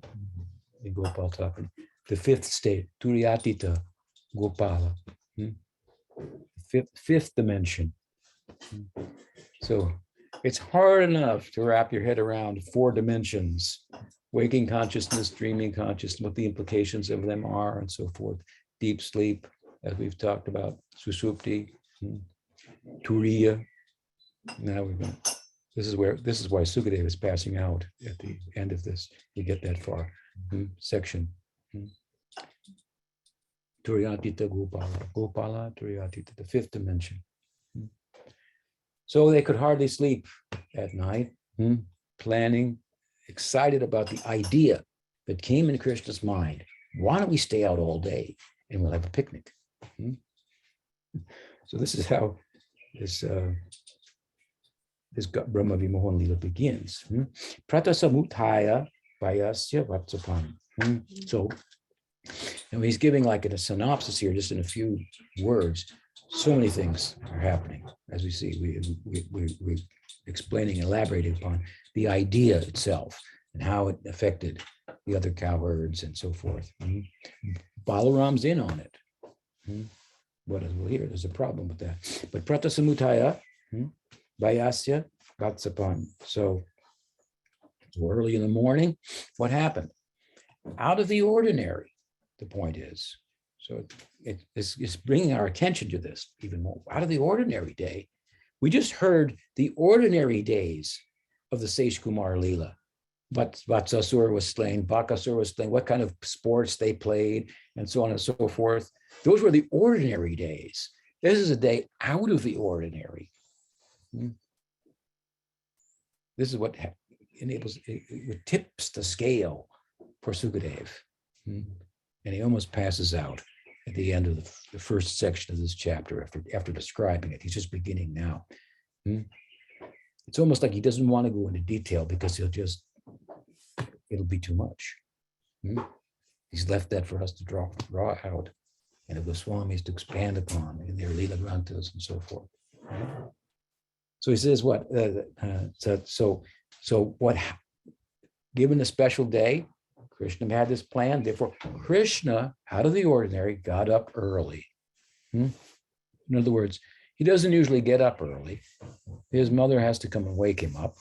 The Gopal talking. The fifth state, Turiyatita Gopala. Fifth dimension. So it's hard enough to wrap your head around 4 dimensions: waking consciousness, dreaming consciousness, what the implications of them are, and so forth. Deep sleep, as we've talked about, Susupti, Turiya. Now we're going. This is why Sukadeva is passing out at the end of this. You get that far. Section. Turiyatita Gopala, Turiyatita, the 5th dimension. So they could hardly sleep at night, planning, excited about the idea that came in Krishna's mind. Why don't we stay out all day and we'll have a picnic? So this is how this Brahma Vimohan Lila begins. Pratasamutthaya Vayasya Vatsapan. So, and he's giving like a synopsis here, just in a few words. So many things are happening, as we see. We're explaining, elaborating upon the idea itself and how it affected the other cowherds and so forth. Balaram's in on it. Well, here, there's a problem with that. But Pratasamutthaya Vayasya Vatsapan. So early in the morning, what happened? Out of the ordinary, the point is. So it's bringing our attention to this even more. Out of the ordinary day, we just heard the ordinary days of the Seish Kumar Lila. Vatsasura was slain, Bakasura was slain, what kind of sports they played, and so on and so forth. Those were the ordinary days. This is a day out of the ordinary. This is what enables, it tips the scale for Sukadev. And he almost passes out at the end of the first section of this chapter after describing it. He's just beginning now. It's almost like he doesn't want to go into detail because it'll be too much. He's left that for us to draw out, and of the Swamis to expand upon in their Lila Granthas and so forth. So he says what? So what? Given a special day, Krishna had this plan. Therefore, Krishna, out of the ordinary, got up early. In other words, he doesn't usually get up early. His mother has to come and wake him up.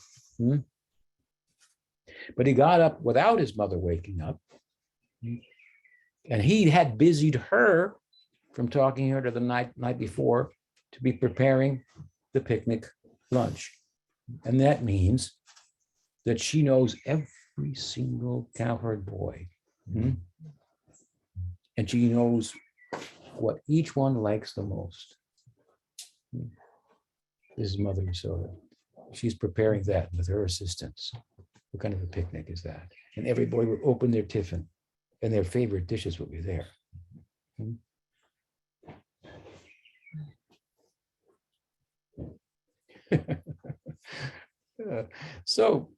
But he got up without his mother waking up. And he had busied her from talking to her the night before to be preparing the picnic lunch. And that means that she knows every single cowherd boy. And she knows what each one likes the most. This is Mother Yasoda. She's preparing that with her assistants. What kind of a picnic is that? And every boy would open their tiffin, and their favorite dishes would be there. So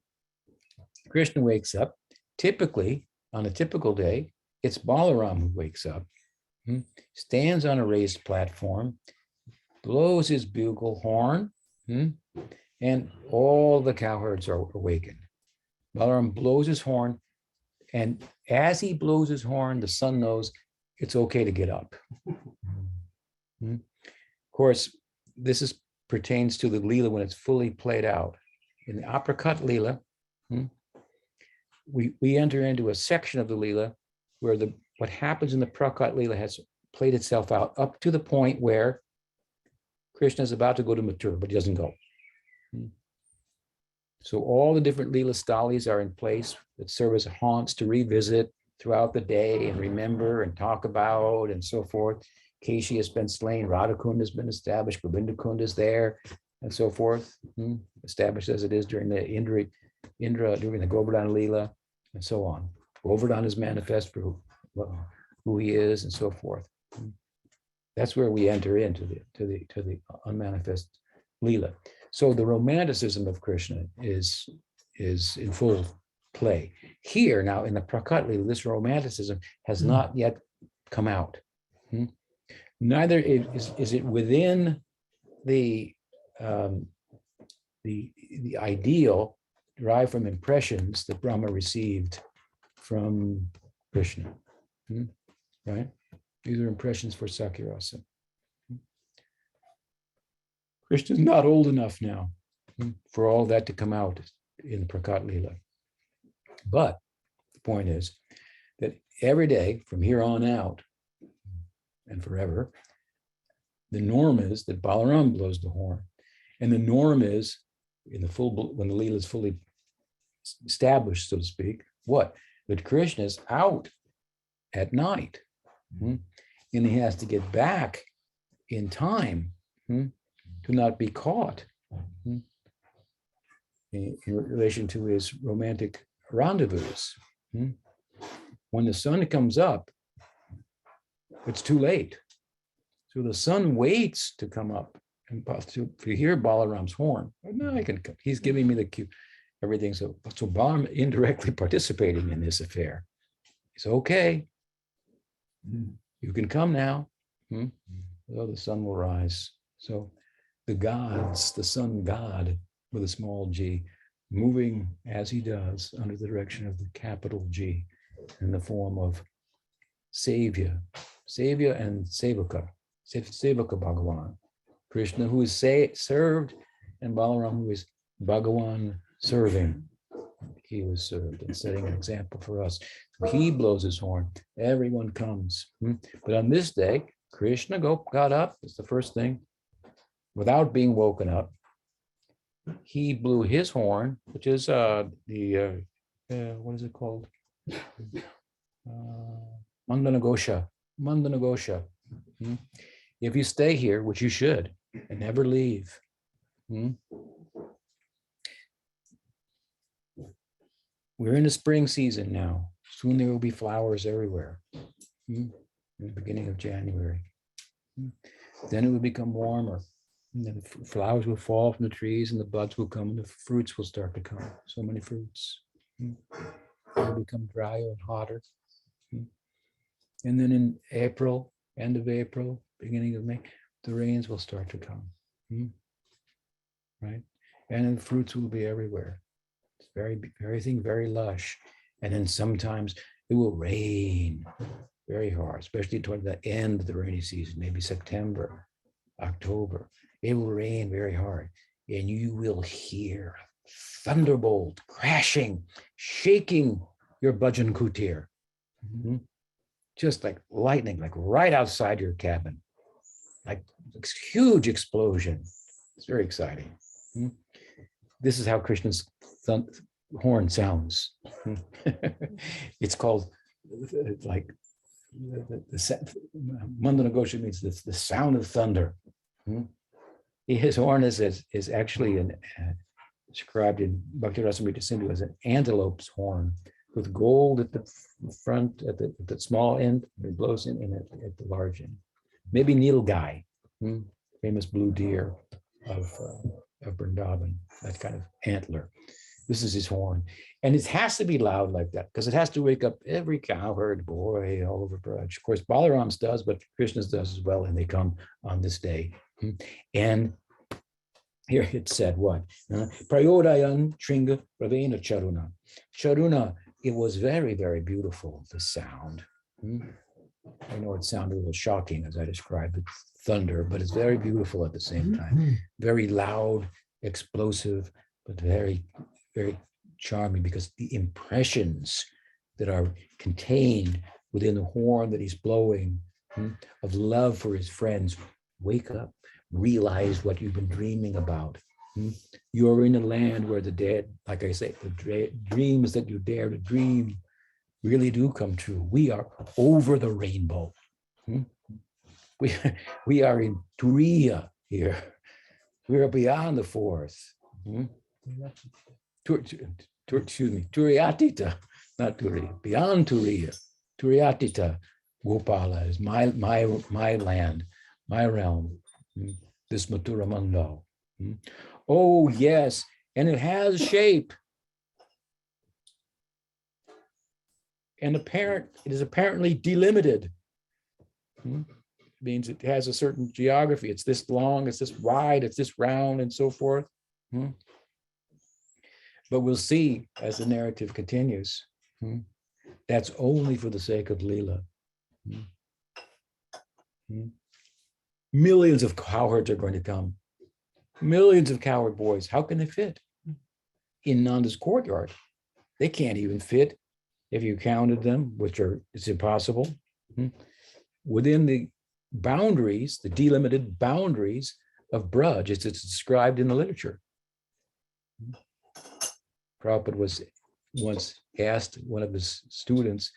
Krishna wakes up. Typically, on a typical day, it's Balaram who wakes up, stands on a raised platform, blows his bugle horn, and all the cowherds are awakened. Balaram blows his horn, and as he blows his horn, the sun knows it's okay to get up. Of course, this pertains to the Lila when it's fully played out. In the apricot Lila, we enter into a section of the Lila where what happens in the Prakat Lila has played itself out up to the point where Krishna is about to go to Mathura, but he doesn't go. So all the different Lila stalis are in place that serve as haunts to revisit throughout the day and remember and talk about and so forth. Keshi has been slain, Radhakund has been established, Govindakund is there, and so forth, established as it is during the Indra during the Govardhana Lila, and so on. Govardhana is manifest for who he is, and so forth. That's where we enter into the unmanifest Lila. So the romanticism of Krishna is in full play. Here now in the Prakat Lila, this romanticism has not yet come out. Neither is it within the ideal derived from impressions that Brahma received from Krishna. Right? These are impressions for Sakirasa. Krishna's not old enough now for all that to come out in Prakat Lila. But the point is that every day from here on out and forever, the norm is that Balaram blows the horn. And the norm is, when the Lila is fully established, so to speak, what? That Krishna is out at night. And he has to get back in time to not be caught in relation to his romantic rendezvous. When the sun comes up, it's too late. So the sun waits to come up and to hear Balaram's horn. No, I can come. He's giving me the cue, everything. So Balaram indirectly participating in this affair. It's okay. You can come now. So the sun will rise. So the gods, the sun god with a small g, moving as he does under the direction of the capital G in the form of Savior and Sevaka Bhagavan. Krishna who is served and Balaram who is Bhagavan serving. He was served and setting an example for us. He blows his horn, everyone comes. But on this day, Krishna got up, that's the first thing, without being woken up. He blew his horn, which is what is it called? Mandanagosha. If you stay here, which you should, and never leave. We're in the spring season now. Soon there will be flowers everywhere. In the beginning of January. Then it will become warmer. And then the flowers will fall from the trees and the buds will come and the fruits will start to come. So many fruits. They'll become drier and hotter. And then in April, end of April, beginning of May, the rains will start to come. Right? And then the fruits will be everywhere. It's everything very lush. And then sometimes it will rain very hard, especially toward the end of the rainy season, maybe September, October. It will rain very hard, and you will hear thunderbolt crashing, shaking your bhajan kutir. Just like lightning, like right outside your cabin, like huge explosion. It's very exciting. This is how Krishna's horn sounds. It's called like Mandana means the sound of thunder. His horn is actually described in Bhakti Rasamrita Sindhu as an antelope's horn with gold at the front, at the small end, it blows in at the large end. Maybe Nilgai, famous blue deer of Vrindavan, that kind of antler. This is his horn. And it has to be loud like that because it has to wake up every cowherd boy all over Braj. Of course, Balaram's does, but Krishna's does as well, and they come on this day. And here it said what? Prayodayan Tringa Ravena Charuna. Charuna, it was very, very beautiful, the sound. I know it sounded a little shocking as I described the thunder, but it's very beautiful at the same time. Very loud, explosive, but very, very charming because the impressions that are contained within the horn that he's blowing of love for his friends, wake up, realize what you've been dreaming about. You're in a land where the dead, like I say, the dreams that you dare to dream really do come true. We are over the rainbow. We are in Turiya here. We are beyond the fourth. Excuse me, Turiyatita, not Turiya, beyond Turiya. Turiyatita, Gopala is my land, my realm, this Mathura Mandal. Oh, yes, and it has shape. And it is apparently delimited. Means it has a certain geography. It's this long, it's this wide, it's this round, and so forth. But we'll see as the narrative continues. That's only for the sake of Lila. Millions of cowherds are going to come. Millions of cowherd boys. How can they fit in Nanda's courtyard? They can't even fit, if you counted them, it's impossible. Within the boundaries, the delimited boundaries of Braj, as it's described in the literature. Prabhupada was once asked one of his students,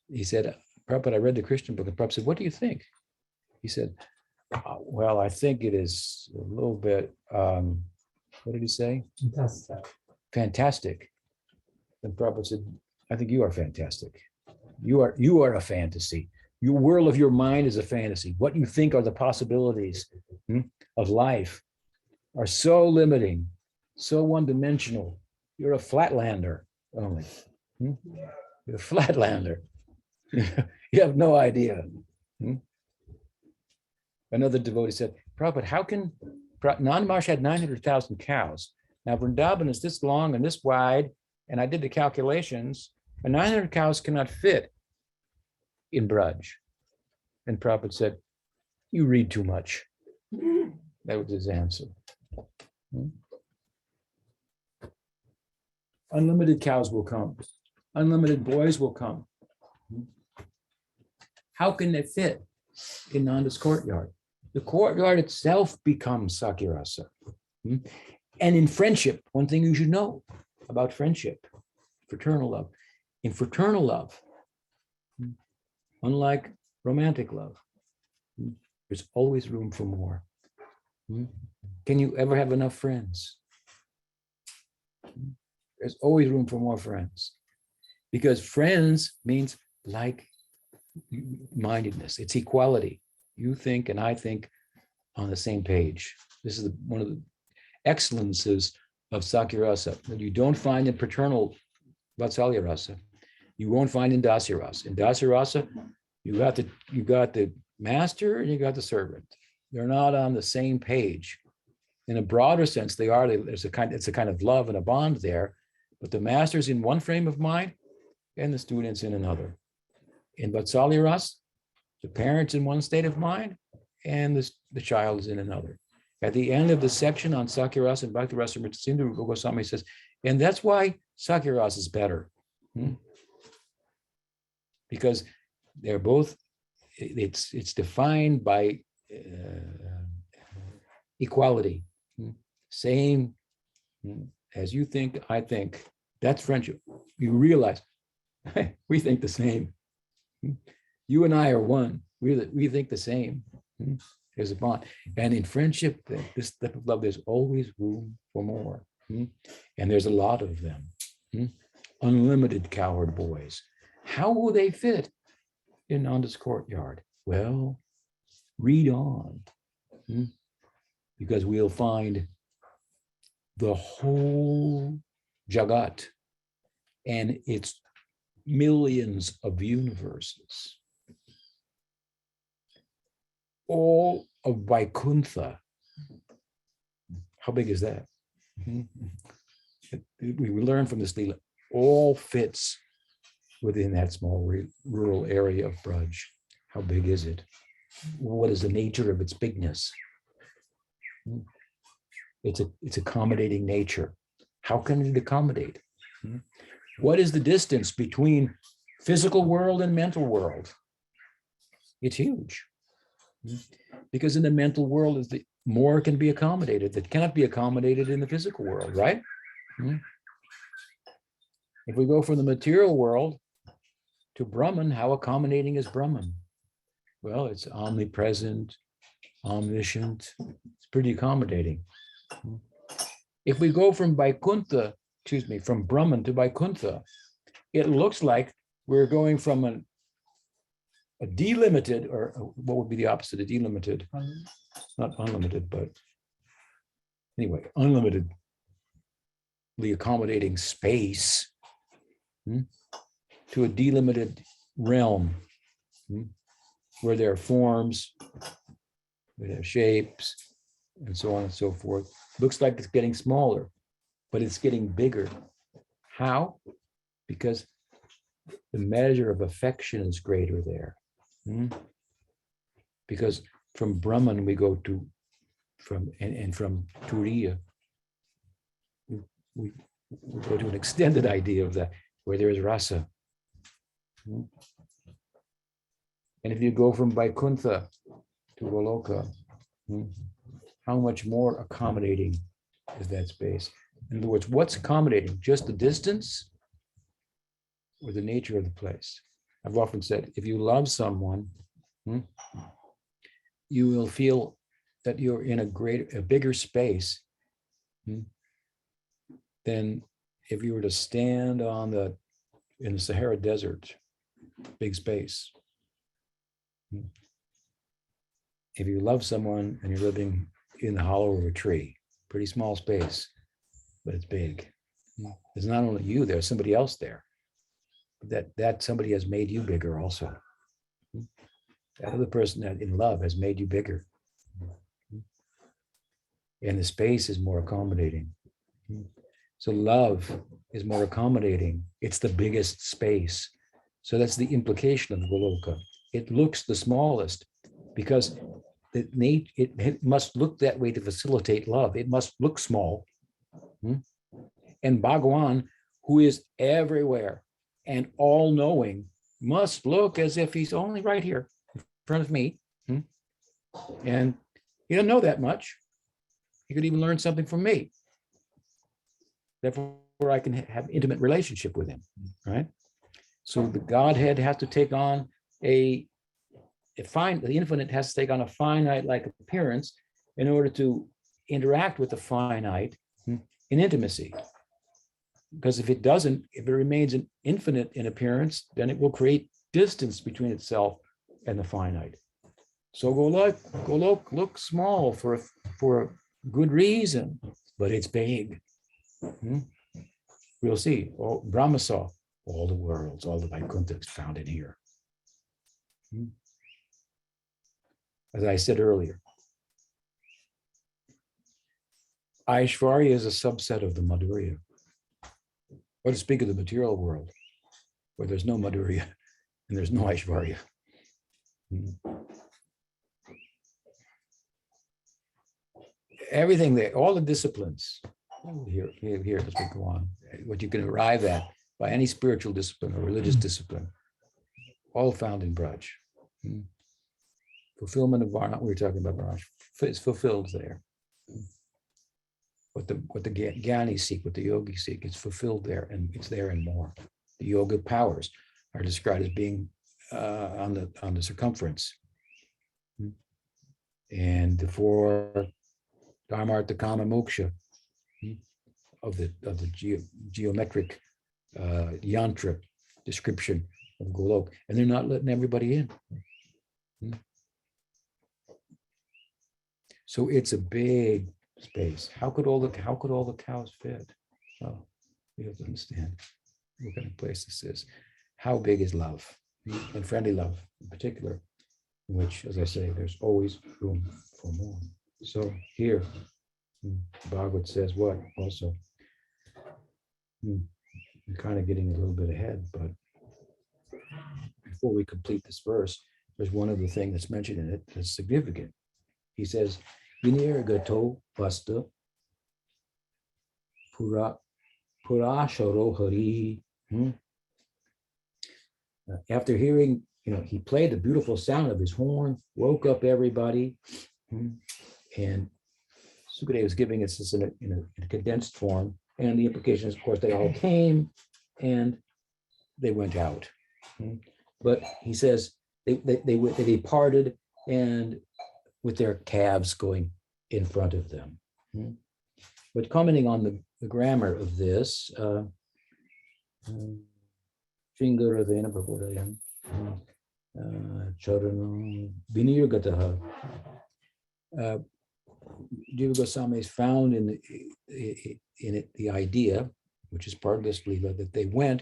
he said, Prabhupada, I read the Christian book, and Prabhupada said, what do you think? He said, well, I think it is a little bit, what did he say? Fantastic. And Prabhupada said, I think you are fantastic. You are a fantasy. Your world of your mind is a fantasy. What you think are the possibilities of life are so limiting, so one-dimensional. You're a flatlander only. You're a flatlander. You have no idea. Another devotee said, Prabhupada, how can, Nanda Maharaj had 900,000 cows. Now Vrindavan is this long and this wide, and I did the calculations, and 900 cows cannot fit in Braj. And Prabhupada said, you read too much. That was his answer. Unlimited cows will come. Unlimited boys will come. How can they fit in Nanda's courtyard? The courtyard itself becomes Sakirasa. And in friendship, one thing you should know about friendship, fraternal love. In fraternal love, unlike romantic love, there's always room for more. Can you ever have enough friends? There's always room for more friends. Because friends means like-mindedness. It's equality. You think and I think on the same page. This is one of the excellences of Sakya Rasa that you don't find in paternal Vatsalya Rasa. You won't find in Dasya Rasa. In Dasya Rasa, you got the master and you got the servant. They're not on the same page. In a broader sense, they are. It's a kind of love and a bond there, but the master's in one frame of mind and the student's in another. In Vatsalya Rasa, the parent's in one state of mind and the child is in another. At the end of the section on Sakya Rasa and Bhakti Rasa, Sindhu Goswami says, and that's why Sakya Rasa is better. Because they're both, it's defined by equality. Same as you think, I think. That's friendship. You realize we think the same. You and I are one. We think the same. There's a bond. And in friendship, this type of love, there's always room for more. And there's a lot of them. Unlimited cowherd boys. How will they fit in Nanda's courtyard? Well, read on. Because we'll find the whole Jagat and its millions of universes. All of Vaikuntha. How big is that? We learn from this Lila, all fits within that small rural area of Braj. How big is it? What is the nature of its bigness? It's accommodating nature. How can it accommodate? What is the distance between physical world and mental world? It's huge. Because in the mental world, is the more can be accommodated that cannot be accommodated in the physical world, right? If we go from the material world to Brahman, how accommodating is Brahman? Well, it's omnipresent, omniscient. It's pretty accommodating. If we go from from Brahman to Vaikuntha, it looks like we're going from a delimited, or what would be the opposite of delimited? Not unlimited, but anyway, unlimitedly accommodating space to a delimited realm where there are forms, where there are shapes, and so on and so forth. Looks like it's getting smaller, but it's getting bigger. How? Because the measure of affection is greater there. Because from Brahman we go to from Turiya, we go to an extended idea of that, where there is rasa. And if you go from Vaikuntha to Goloka, how much more accommodating is that space? In other words, what's accommodating? Just the distance or the nature of the place? I've often said, if you love someone, you will feel that you're in a bigger space than if you were to stand in the Sahara Desert, big space. If you love someone and you're living in the hollow of a tree, pretty small space, but it's big. It's not only you, there's somebody else there. That somebody has made you bigger also. That other person that in love has made you bigger. And the space is more accommodating. So love is more accommodating. It's the biggest space. So that's the implication of Goloka. It looks the smallest because it must look that way to facilitate love. It must look small. And Bhagawan, who is everywhere and all-knowing, must look as if he's only right here in front of me. And he doesn't know that much. He could even learn something from me. Therefore, I can have intimate relationship with him, right? So the Godhead has to take on the infinite has to take on a finite-like appearance in order to interact with the finite in intimacy. Because if it doesn't, if it remains an infinite in appearance, then it will create distance between itself and the finite. So Golok looks small for Good reason, but it's big. Hmm? We'll see. Oh, Brahma saw all the worlds, all the Vaikuntha found in here. Hmm? As I said earlier, Aishvarya is a subset of the Madhurya. Or to speak of the material world, where there's no Madhurya and there's no Aishvarya. Hmm. Everything there, all the disciplines here as we go on, what you can arrive at by any spiritual discipline or religious discipline, all found in Braj. Hmm. Fulfillment of Varna, we were talking about Braj, is fulfilled there. What the Jnanis seek, what the yogis seek, it's fulfilled there, and it's there and more. The yoga powers are described as being on the circumference. Hmm. And the four Dharmartha Kama Moksha of the geometric yantra description of Golok, and they're not letting everybody in. So it's a big space. How could all the cows fit? Oh, we have to understand what kind of place this is. How big is love, and friendly love in particular, in which, as I say, there's always room for more. So here, Bhagavad says what also? I'm kind of getting a little bit ahead, but before we complete this verse, there's one other thing that's mentioned in it that's significant. He says, Vinirgato vasta purasharo hari. After hearing, he played the beautiful sound of his horn, woke up everybody, and Sukadeva is giving us this in a condensed form, and the implication is, of course, they all came and they went out. But he says they departed, and with their calves going in front of them. But commenting on the grammar of this, Sringaravena Prabodayam Charanam Vinirgataha. Jiva Goswami is found in it the idea, which is part of this Lila, that they went,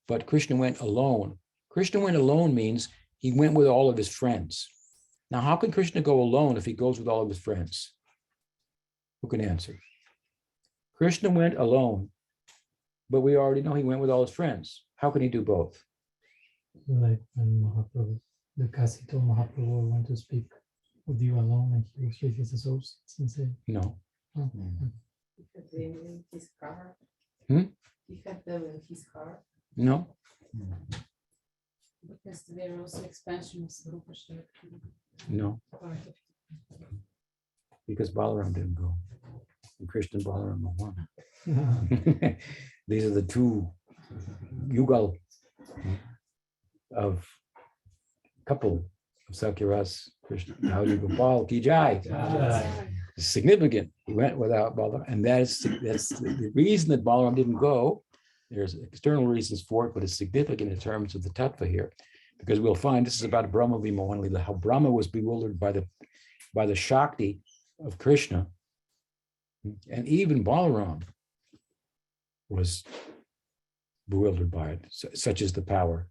but Krishna went alone. Krishna went alone means he went with all of his friends. Now, how can Krishna go alone if he goes with all of his friends? Who can answer? Krishna went alone, but we already know he went with all his friends. How can he do both? Like when Mahaprabhu, the Kasi told Mahaprabhu, I want to speak with you alone, and he was with his associates and said, No. Oh. He had them in his car. He had them in his car. No. Because there were also expansions of Rupa Shakti. No. Because Balaram didn't go. And Krishna and Balaram are one. These are the two yugal of couple of Sakyaras Krishna. Howdy Gopal Ki Jai. It's significant. He went without Balaram, and that's the reason that Balaram didn't go. There's external reasons for it, but it's significant in terms of the tattva here, because we'll find this is about Brahma Vimohan Lila, how Brahma was bewildered by the Shakti of Krishna, and even Balaram was bewildered by it. Such is the power,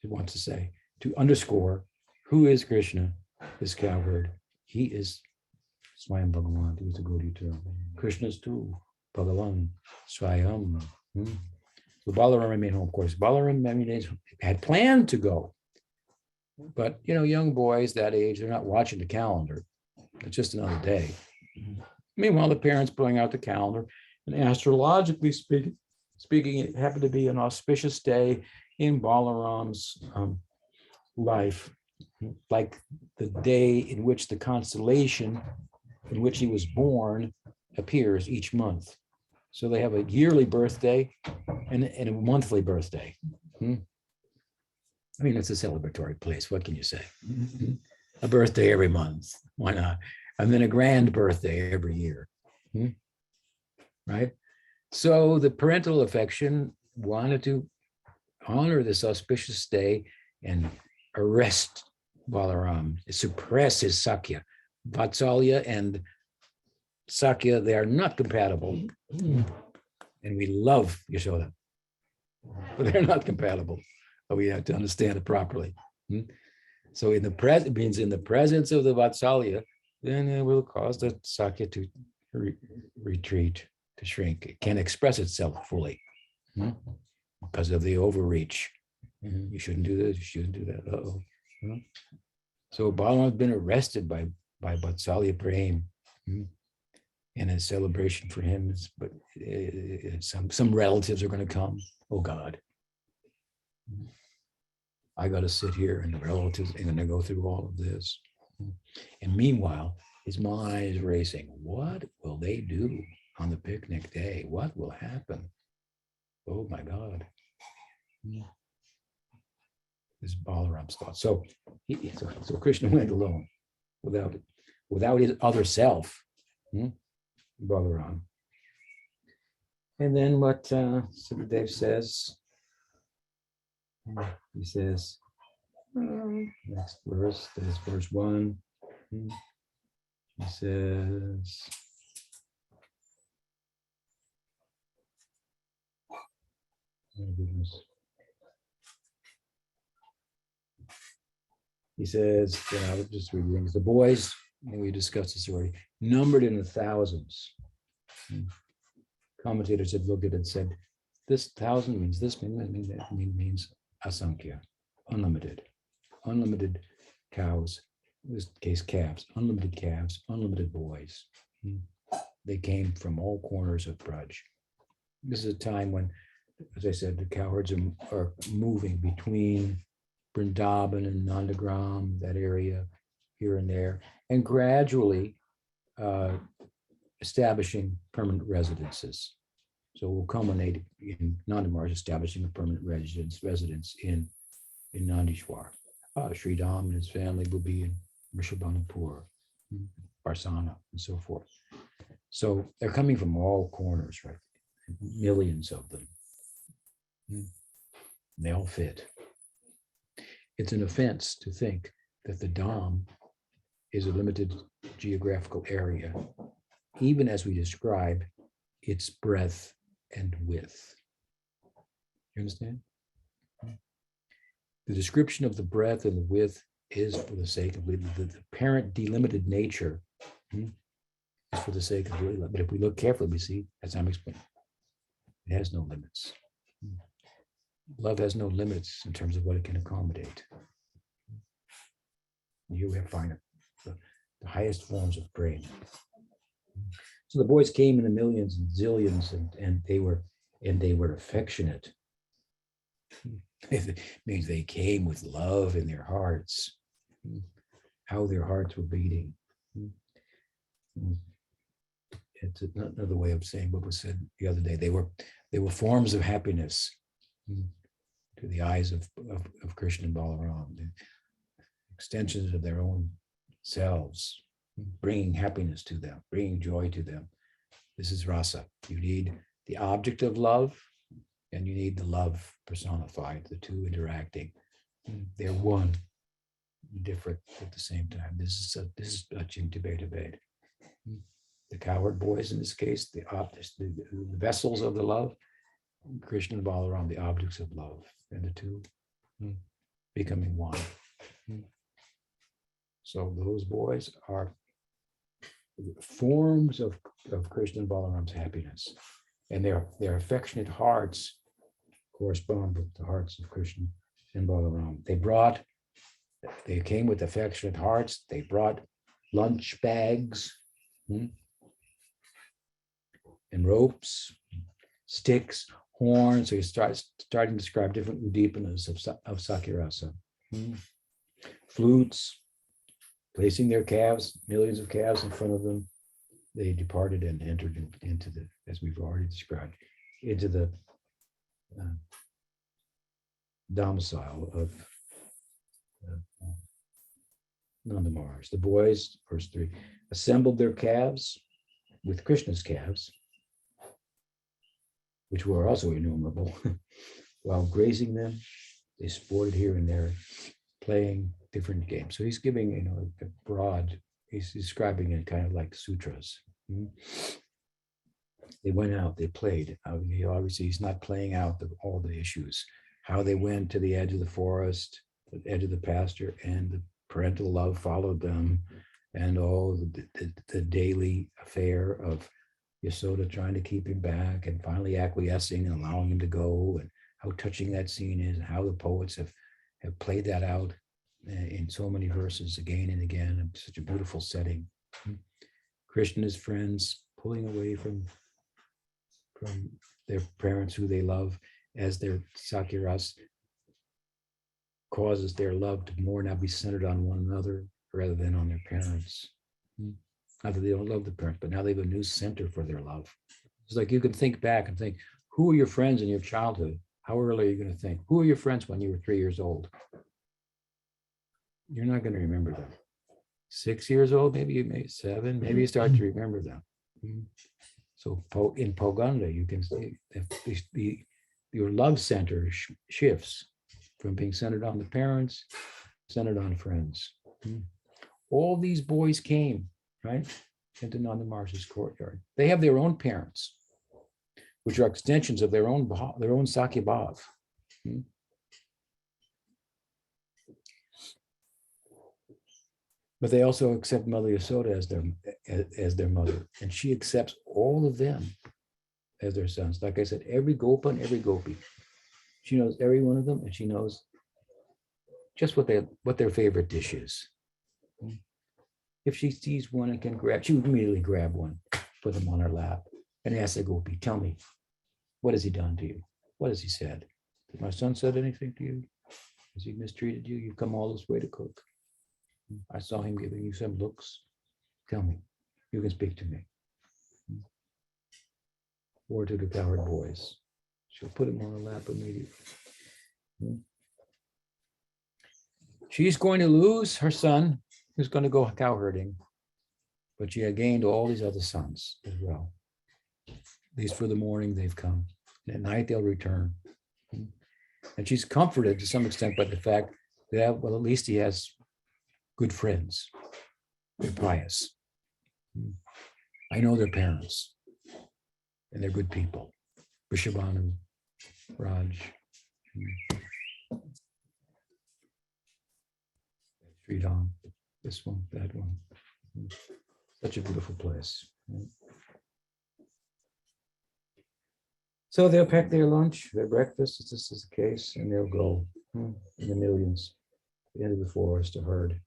he wants to say, to underscore who is Krishna, this cowherd. He is Swayam Bhagavan, he is the Gaudiya term. Krishna's too, Bhagavan, Swayam. So Balaram remained home, of course. Balaram had planned to go. But, young boys that age, they're not watching the calendar. It's just another day. Meanwhile, the parents bring out the calendar, and astrologically speaking, it happened to be an auspicious day in Balaram's life, like the day in which the constellation in which he was born appears each month. So they have a yearly birthday and a monthly birthday. I mean, it's a celebratory place. What can you say? A birthday every month. Why not? And then a grand birthday every year. Right? So the parental affection wanted to honor this auspicious day and arrest Balaram, suppress his Sakya, Vatsalya, and Sakya, they are not compatible. And we love Yashoda, but they're not compatible. But we have to understand it properly. So in the present means in the presence of the Vatsalya, then it will cause the Sakya to retreat, to shrink. It can't express itself fully because of the overreach. You shouldn't do this, you shouldn't do that. Uh-oh. So Balaram has been arrested by Vatsalya Prem. And a celebration for him is, but some relatives are going to come. Oh God, I got to sit here, and the relatives are going to go through all of this. And meanwhile, his mind is racing. What will they do on the picnic day? What will happen? Oh my God. This is Balaram's thought. So Krishna went alone without his other self. Balaram. And then what Sukadev says, he says, next verse, that is verse 1. He says, oh goodness. He says, I'll just read things. The boys, and we discussed this already, numbered in the thousands. Commentators have looked at it and said, this 1,000 means this, means asankhya, unlimited cows, in this case calves, unlimited boys. They came from all corners of Braj. This is a time when, as I said, the cowherds are moving between Vrindavan and Nandagram, that area here and there, and gradually establishing permanent residences. So we'll culminate in Nandamars establishing a permanent residence in Nandishwar. Sridham and his family will be in Rishabhanapur, Barsana, and so forth. So they're coming from all corners, right? Millions of them. They all fit. It's an offense to think that the Dham is a limited geographical area, even as we describe its breadth and width. You understand? The description of the breadth and the width is for the sake of Lila. The apparent delimited nature is for the sake of Lila. But if we look carefully, we see, as I'm explaining, it has no limits. Love has no limits in terms of what it can accommodate. Here we find the highest forms of prema. So the boys came in the millions and zillions, and they were affectionate. It means they came with love in their hearts. How their hearts were beating. It's another way of saying what was said the other day. They were forms of happiness to the eyes of Krishna and Balaram, the extensions of their own selves, bringing happiness to them, bringing joy to them. This is rasa. You need the object of love, and you need the love personified, the two interacting. They're one, different at the same time. This is touching debate. The cowherd boys, in this case, the vessels of the love, Krishna and Balaram, the objects of love, and the two becoming one. So those boys are forms of Krishna and Balaram's happiness, and their affectionate hearts correspond with the hearts of Krishna and Balaram. They came with affectionate hearts. They brought lunch bags and ropes, sticks, horns. So he's starting to describe different udipanas of Sakirasa. Flutes, placing their calves, millions of calves in front of them. They departed and entered into the, as we've already described, into the domicile of Nandamars. The boys, verse 3, assembled their calves with Krishna's calves, which were also innumerable. While grazing them, they sported here and there, playing different games. So he's giving, a broad, he's describing it kind of like sutras. Mhm. They went out, they played. Obviously, he's not playing out all the issues. How they went to the edge of the forest, the edge of the pasture, and the parental love followed them, and all the daily affair of Yasoda trying to keep him back and finally acquiescing and allowing him to go, and how touching that scene is, and how the poets have played that out in so many verses again and again, in such a beautiful setting. Krishna and his friends pulling away from their parents who they love, as their Sakyaras causes their love to more now be centered on one another rather than on their parents. Not that they don't love the parents, but now they have a new center for their love. It's like you can think back and think, who are your friends in your childhood? How early are you going to think? Who are your friends when you were 3 years old? You're not going to remember them. 6 years old, maybe you may 7, maybe you start to remember them. So in Poganda, you can see your love center shifts from being centered on the parents, centered on friends. All these boys came, right, into Nanda Maharaj's courtyard. They have their own parents, which are extensions of their own Sakya Bhav. But they also accept Mother Yasoda as their mother, and she accepts all of them as their sons. Like I said, every Gopa and every Gopi, she knows every one of them, and she knows just what their favorite dish is. If she sees one and can grab, she would immediately grab one, put them on her lap, and ask the Gopi, "Tell me, what has he done to you? What has he said? Did my son said anything to you? Has he mistreated you? You've come all this way to cook. I saw him giving you some looks. Tell me, you can speak to me." Or to the cowherd boys. She'll put him on her lap immediately. She's going to lose her son, who's going to go cowherding, but she had gained all these other sons as well. At least for the morning, they've come. And at night, they'll return. And she's comforted to some extent by the fact that, well, at least he has good friends. They're pious. I know their parents, and they're good people. Vrishabhanu, Raj, Sridham, this one, that one. Such a beautiful place. So they'll pack their lunch, their breakfast, if this is the case, and they'll go in the millions to the end of the forest to herd.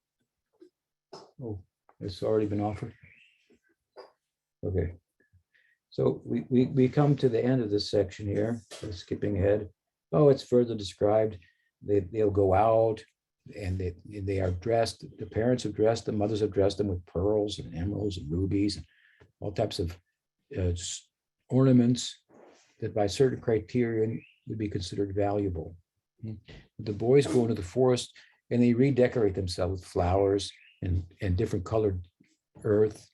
Oh, it's already been offered? Okay. So we come to the end of this section here, skipping ahead. Oh, it's further described. They'll go out and they are dressed, the parents have dressed them, mothers have dressed them with pearls and emeralds and rubies and all types of ornaments that by certain criteria would be considered valuable. The boys go into the forest and they redecorate themselves with flowers and different colored earth.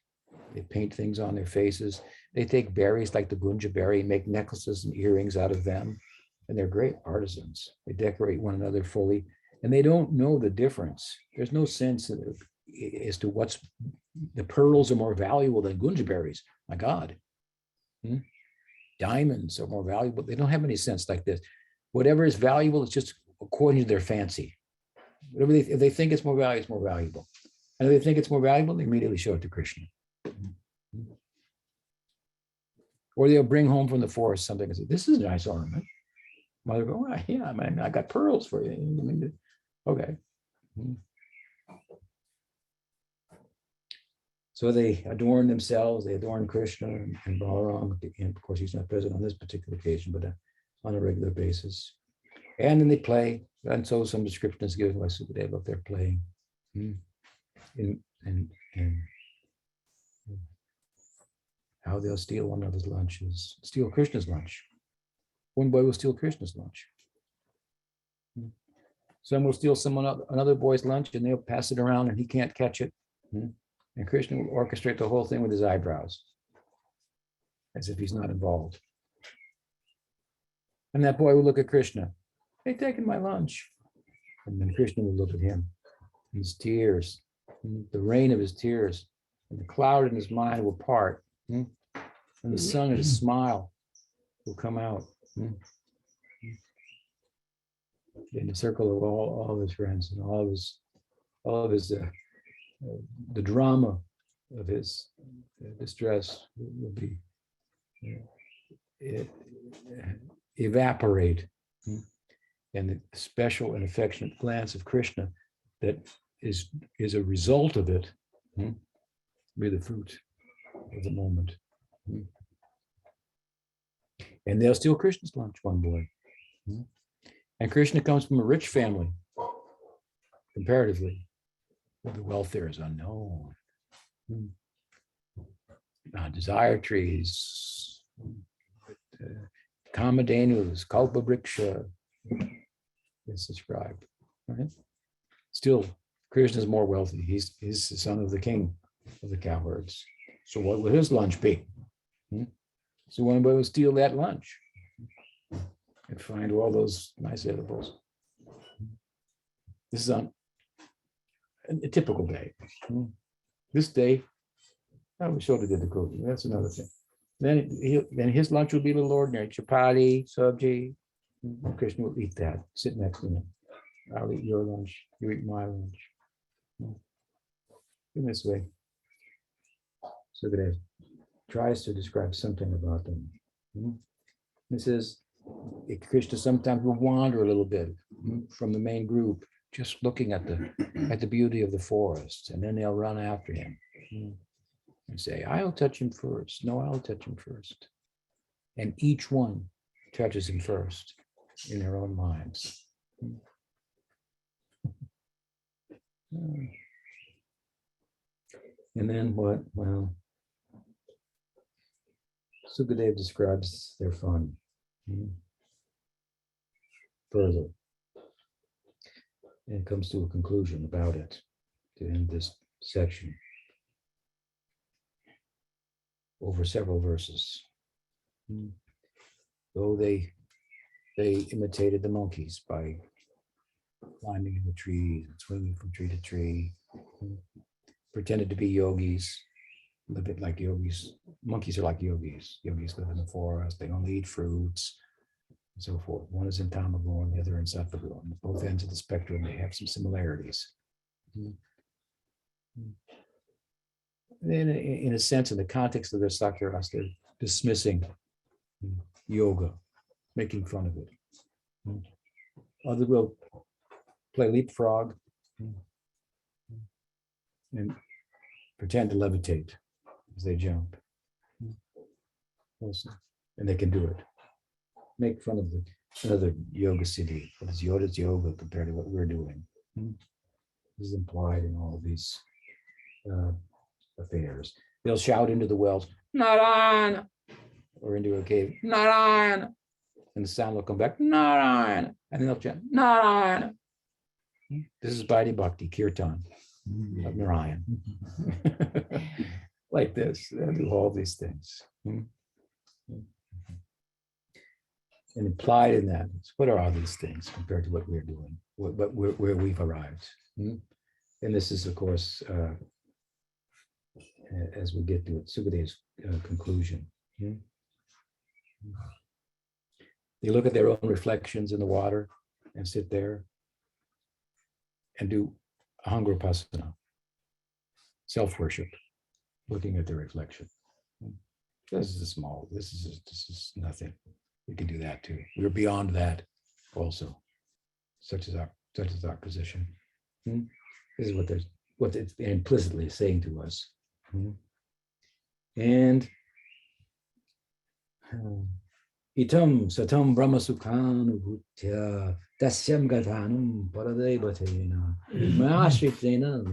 They paint things on their faces. They take berries like the gunja berry, make necklaces and earrings out of them. And they're great artisans. They decorate one another fully, and they don't know the difference. There's no sense as to what's, the pearls are more valuable than gunja berries. My God. Diamonds are more valuable. They don't have any sense like this. Whatever is valuable, it's just according to their fancy. Whatever if they think it's more valuable, it's more valuable. And if they think it's more valuable, they immediately show it to Krishna. Or they'll bring home from the forest something and say, "This is a nice ornament." Mother go, "Oh, yeah, man, I got pearls for you." Okay. So they adorn themselves, they adorn Krishna and Balaram. And of course, he's not present on this particular occasion, but on a regular basis. And then they play. And so some description is given by Sukadeva of their playing. And how they'll steal one another's lunches, steal Krishna's lunch. One boy will steal Krishna's lunch. Some will steal another boy's lunch and they'll pass it around and he can't catch it. And Krishna will orchestrate the whole thing with his eyebrows, as if he's not involved. And that boy will look at Krishna. "They've taken my lunch." And then Krishna will look at him. His tears, the rain of his tears, and the cloud in his mind will part. And the sun and his smile will come out in the circle of all of his friends and all of his the drama of his distress will be evaporate, and the special and affectionate glance of Krishna that is a result of it be the fruit of the moment. And they'll steal Krishna's lunch, one boy. And Krishna comes from a rich family, comparatively. The wealth there is unknown. Desire trees, Kamadhenus, Kalpabriksha is described. Right? Still, Krishna is more wealthy. He's the son of the king of the cowherds. So what would his lunch be? So one boy would steal that lunch and find all those nice edibles. This is on a typical day. This day, we sort of did the cooking. That's another thing. Then his lunch will be a little ordinary. Chapati, sabji. Krishna will eat that. Sit next to him. I'll eat your lunch. You eat my lunch. In this way. So that it tries to describe something about them. It says Krishna sometimes will wander a little bit from the main group, just looking at the beauty of the forest, and then they'll run after him and say, "I'll touch him first." No, I'll touch him first. And each one touches him first in their own minds. And then what? Well, Sukadev describes their fun further. And comes to a conclusion about it to end this section over several verses. Though they imitated the monkeys by climbing in the trees and swinging from tree to tree, pretended to be yogis, a bit like yogis. Monkeys are like yogis. Yogis live in the forest. They only eat fruits and so forth. One is in Tamagun, the other in Sattvagun. On both ends of the spectrum, they have some similarities. In a sense, in the context of their Sakyarasa, they're dismissing yoga, making fun of it. Others will play leapfrog and pretend to levitate as they jump. And they can do it. Make fun of another yoga siddhi. What is yoga compared to what we're doing? This is implied in all of these affairs. They'll shout into the wells, Narayan, or into a cave, Narayan, and the sound will come back, Narayan, and then they'll chant, Narayan. This is Bhakti Bhakti Kirtan of Narayan. Like this, they'll do all these things. And implied in that, what are all these things compared to what we're doing, where we've arrived? And this is, of course, as we get to it, Sukadev's conclusion. They look at their own reflections in the water and sit there and do ahangarupasana, self-worship, looking at their reflection. This is small. This is nothing. We can do that too. We're beyond that also, such as our position. This is what it's implicitly saying to us. And itam satam brahma sukhanubhutya tasyam gatanam paradevatena maashritena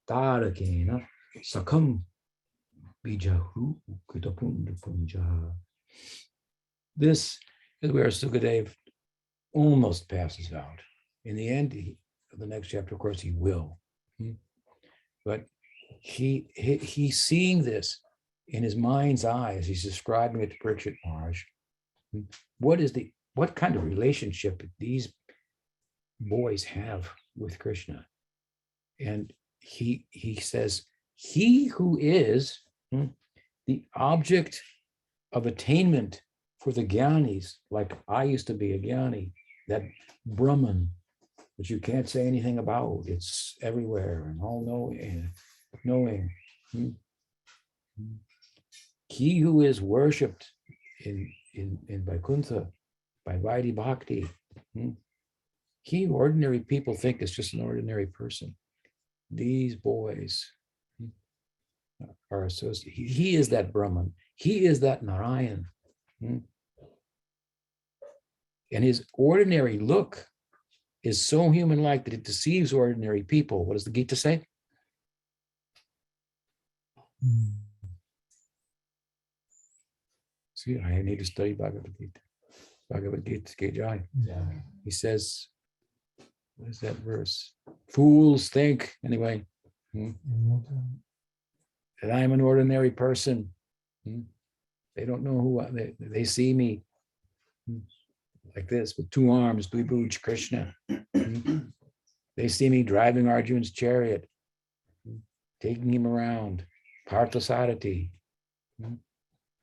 naradarakena sakham bijahu kritapunda punja. This is where Sukadev almost passes out. In the end of the next chapter, of course, he will. But he's seeing this in his mind's eye as he's describing it to Parikshit Maharaj. What kind of relationship these boys have with Krishna? And he says, he who is the object of attainment for the jnanis, like I used to be a jnani, that Brahman, which you can't say anything about. It's everywhere and all knowing. He who is worshipped in Vaikuntha by Vaidhi Bhakti, he ordinary people think is just an ordinary person. These boys are associated. He is that Brahman. He is that Narayan. And his ordinary look is so human-like that it deceives ordinary people. What does the Gita say? See, I need to study Bhagavad Gita. Bhagavad Gita, Ke Jai. He says, what is that verse? Fools think, anyway, that I'm an ordinary person. They don't know who they see me like this with two arms, Dvibhuj Krishna. They see me driving Arjuna's chariot, taking him around, Parthasarati.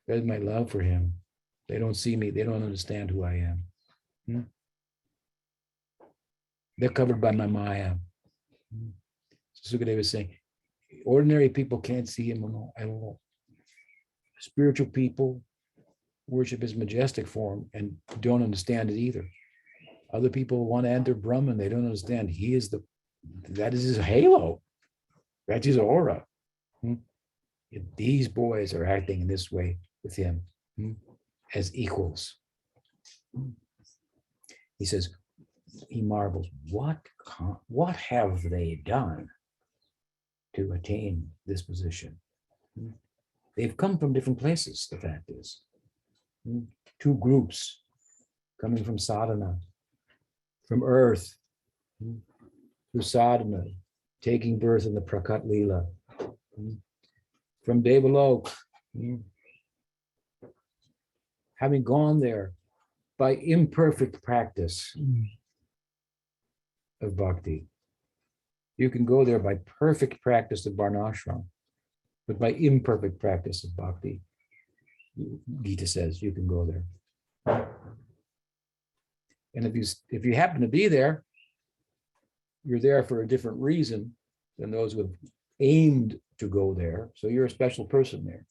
That's my love for him. They don't see me, they don't understand who I am. They're covered by my Maya. So Sukadeva is saying, ordinary people can't see him at all. Spiritual people worship his majestic form and don't understand it either. Other people want to enter Brahman, they don't understand. That is his halo. That's his aura. If these boys are acting in this way with him as equals. He says, he marvels, what have they done to attain this position? They've come from different places, the fact is. Two groups coming from sadhana, from earth, through sadhana, taking birth in the Prakat Lila, from Devalok, having gone there by imperfect practice of bhakti. You can go there by perfect practice of varnashram, but by imperfect practice of bhakti, Gita says you can go there. And if you happen to be there, you're there for a different reason than those who have aimed to go there. So you're a special person there.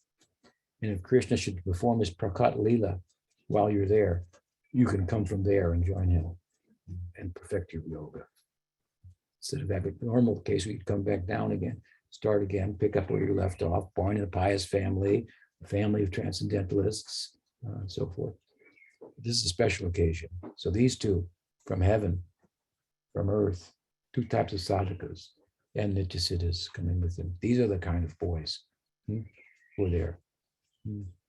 And if Krishna should perform his Prakat Lila while you're there, you can come from there and join him and perfect your yoga. Instead of having a normal case, we come back down again, start again, pick up where you left off, born in a pious family, a family of transcendentalists, and so forth. This is a special occasion. So these two from heaven, from earth, two types of sadhakas and nityasiddhas coming with them. These are the kind of boys who are there.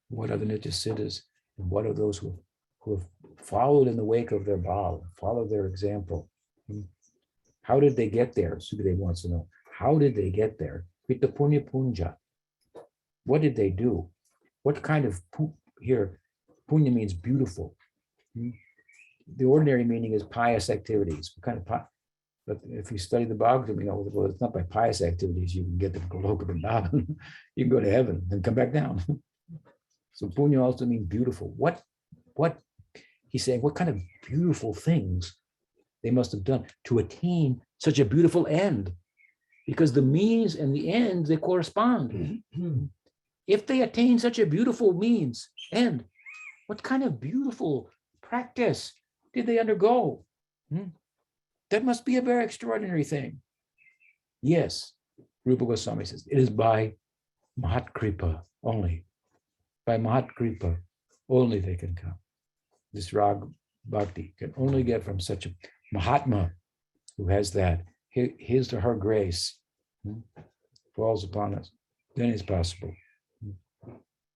What are the nityasiddhas? And what are those who have followed in the wake of their bhava, followed their example? How did they get there? Sukadeva wants to know. How did they get there? With the punya punja. What did they do? What kind of here? Punya means beautiful. The ordinary meaning is pious activities. What kind of but if you study the Bhagavatam, you know, well, it's not by pious activities you can get to Goloka Vrindavan. You can go to heaven and come back down. So punya also means beautiful. What he's saying, what kind of beautiful things they must have done to attain such a beautiful end? Because the means and the ends, they correspond. If they attain such a beautiful means end, what kind of beautiful practice did they undergo? That must be a very extraordinary thing. Yes, Rupa Goswami says, it is by Mahat Kripa only. By Mahat Kripa only they can come. This Rag Bhakti can only get from such a Mahatma who has that. His or her grace falls upon us. Then it's possible.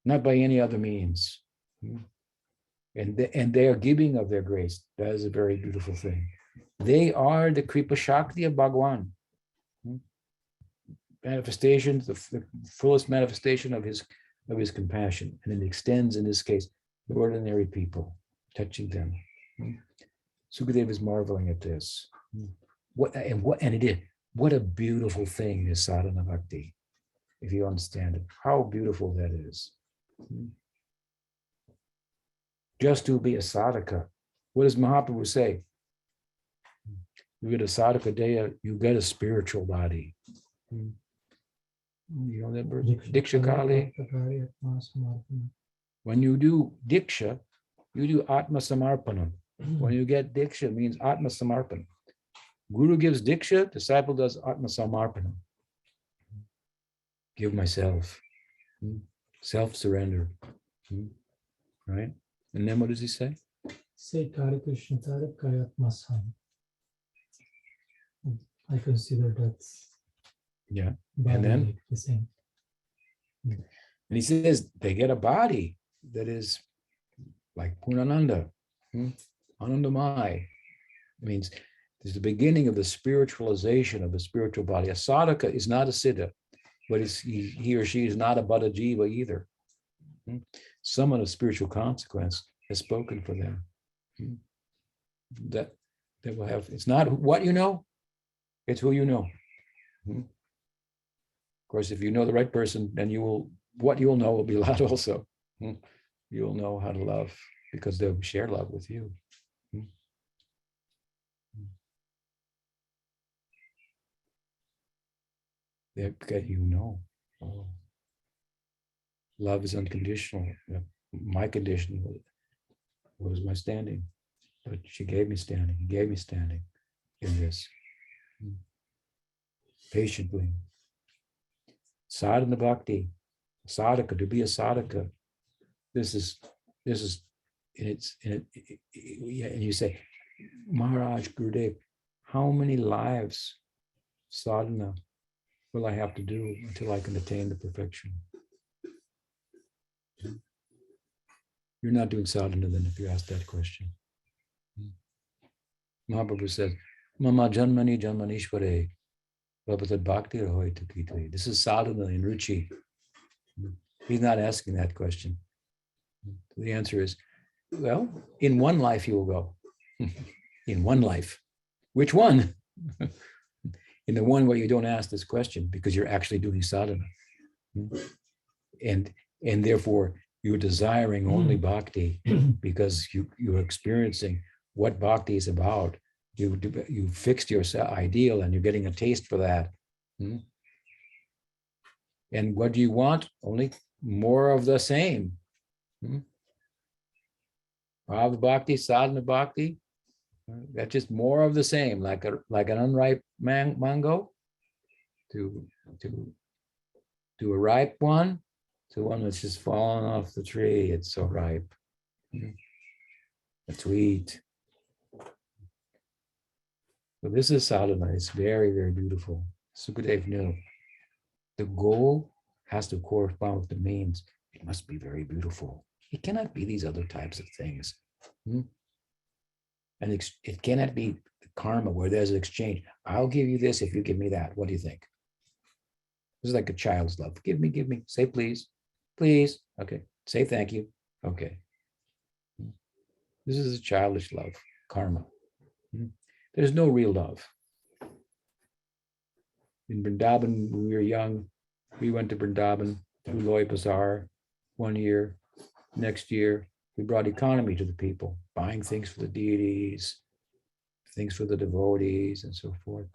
Not by any other means. And they are giving of their grace. That is a very beautiful thing. They are the Kripa Shakti of Bhagwan. Manifestations, the fullest manifestation of his compassion. And it extends, in this case, the ordinary people, touching them. Sukadeva is marveling at this. What a beautiful thing is sadhana bhakti. if you understand it. How beautiful that is. Just to be a sadhaka. What does Mahaprabhu say? You get a sadhaka daya, you get a spiritual body. You know that verse? Diksha Kali. When you do Diksha, you do Atma Samarpanam. When you get Diksha, it means Atma Samarpanam. Guru gives Diksha, disciple does Atma Samarpanam. Give myself. Self-surrender. Right? And then what does he say? Say Can Krishna Go Alone. I consider that. Yeah. And then the same. And he says they get a body that is like Purnananda, Anandamai. It means there's the beginning of the spiritualization of the spiritual body. A sadhaka is not a siddha, but he or she is not a bada jiva either. Someone of spiritual consequence has spoken for them. That will have, it's not what you know, it's who you know. Of course, if you know the right person, then what you'll know will be a lot also. You'll know how to love because they'll share love with you. You know. Oh. Love is unconditional. My condition was my standing. But she gave me standing. He gave me standing in this. Patiently. Sadhana bhakti. Sadhaka, to be a sadhaka. This is and you say, Maharaj Gurudev, how many lives sadhana will I have to do until I can attain the perfection? You're not doing sadhana then if you ask that question. Mahaprabhu says, Mama janmani janmanishvare bhavatad bhakti rahoy tukitve. This is sadhana in ruchi. He's not asking that question. The answer is, well, in one life you will go. In one life. Which one? In the one where you don't ask this question because you're actually doing sadhana. And therefore you're desiring only bhakti because you're experiencing what bhakti is about. You fixed your ideal and you're getting a taste for that. And what do you want? Only more of the same. Bhava bhakti, sadhana bhakti, that's just more of the same, like an unripe mango to a ripe one, to one that's just fallen off the tree. It's so ripe. It's sweet. So this is sadhana. It's very, very beautiful. Sukadev knew the goal has to correspond with the means. It must be very beautiful. It cannot be these other types of things. And it cannot be karma where there's an exchange. I'll give you this if you give me that. What do you think? This is like a child's love. Give me. Say please. Please. Okay. Say thank you. Okay. This is a childish love, karma. There's no real love. In Vrindavan, when we were young, we went to Vrindavan through Loy Bazaar 1 year. Next year, we brought economy to the people, buying things for the deities, things for the devotees, and so forth.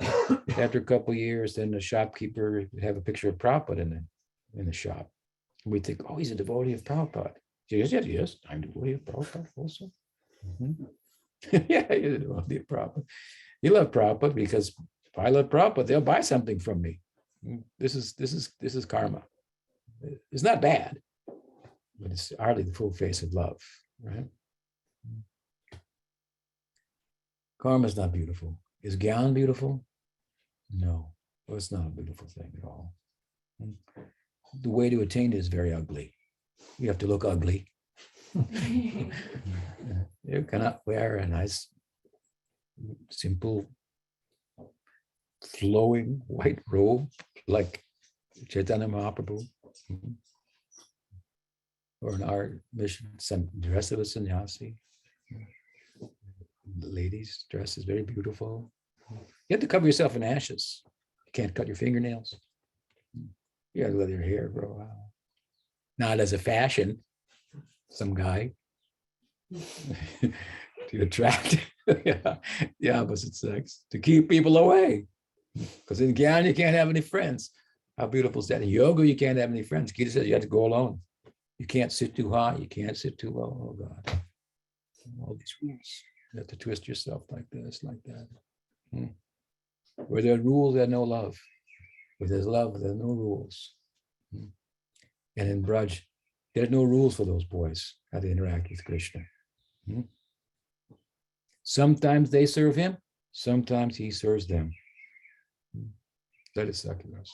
After a couple of years, then the shopkeeper would have a picture of Prabhupada in the shop. And we think, oh, he's a devotee of Prabhupada. She goes, yes, I'm a devotee of Prabhupada also. Yeah, you're a devotee of Prabhupada. You love Prabhupada because if I love Prabhupada, they'll buy something from me. This is karma. It's not bad, but it's hardly the full face of love, right? Karma is not beautiful. Is Gyan beautiful? No, well, it's not a beautiful thing at all. The way to attain it is very ugly. You have to look ugly. You cannot wear a nice, simple, flowing white robe like Chaitanya Mahaprabhu. Or in our mission, dress of a sannyasi. The lady's dress is very beautiful. You have to cover yourself in ashes. You can't cut your fingernails. You gotta let your hair grow out. Not as a fashion, some guy to attract the opposite sex, to keep people away. Because in Gyan, you can't have any friends. How beautiful is that? In yoga, you can't have any friends. Gita says you have to go alone. You can't sit too high. You can't sit too low. Oh, God. All these rules. You have to twist yourself like this, like that. Where there are rules, there's no love. Where there's love, there's no rules. And in Braj, there's no rules for those boys, how to interact with Krishna. Sometimes they serve him, sometimes he serves them. That is Sakyas.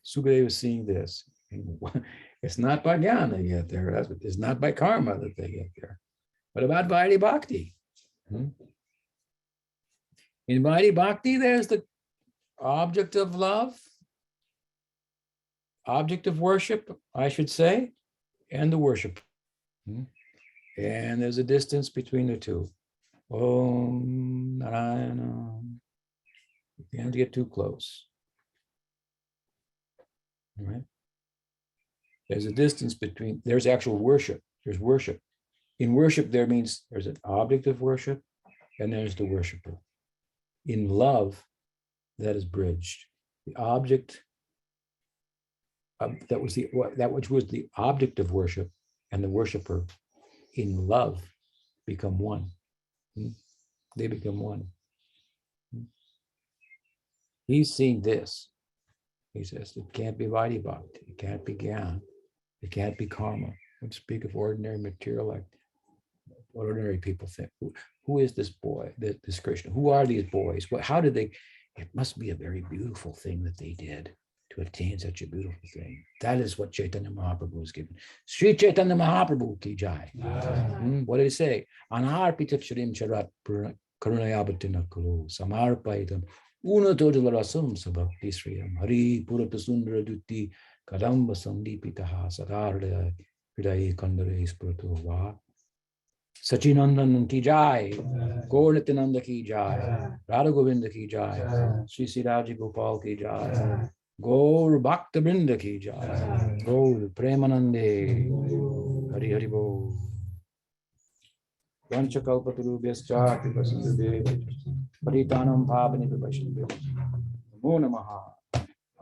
Sukadeva is seeing this. It's not by jnana they get there. It's not by karma that they get there. But about Vaidhi Bhakti. In Vaidhi Bhakti, there's the object of love, object of worship, I should say, and the worship. And there's a distance between the two. Om Narayana. You can't get too close. All right? There's a distance between, there's actual worship. There's worship. In worship, there means there's an object of worship and there's the worshiper. In love, that is bridged. The object that which was the object of worship and the worshiper in love become one. They become one. He's seen this. He says it can't be Vaidhi Bhakti, it can't be Gyan, it can't be karma. Don't speak of ordinary material like ordinary people think. Who is this boy, this Krishna? Who are these boys? How did they? It must be a very beautiful thing that they did to attain such a beautiful thing. That is what Chaitanya Mahaprabhu was given. Sri Chaitanya Mahaprabhu ki jai. What did he say? Anarpita charim charat karunayabatina kulu samarpaitam unatojalarasam sabhakti sriyam hari purata sundara dutti kadamba sandipitaha sadaraya hridaye kandare spuratu va. Sachinandan ki jai, Gaur Nityananda ki jai, Radha Govinda ki jai, Sri Sri Raja Gopal ki jai, Gaur Bhakta Brinda ki jai, Gaur Premanande, Hari Hari Bo. Vancha Kalpatarubhyascha Kripasindhubhe, Paritanam Pavani Vipashinubhe, Namo Namaha,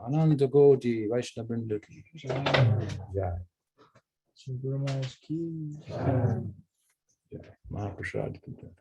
Ananta Koti Vaishnava Brinda ki jai. Shri Guru Maharaj ki Mahaprasad ki jai.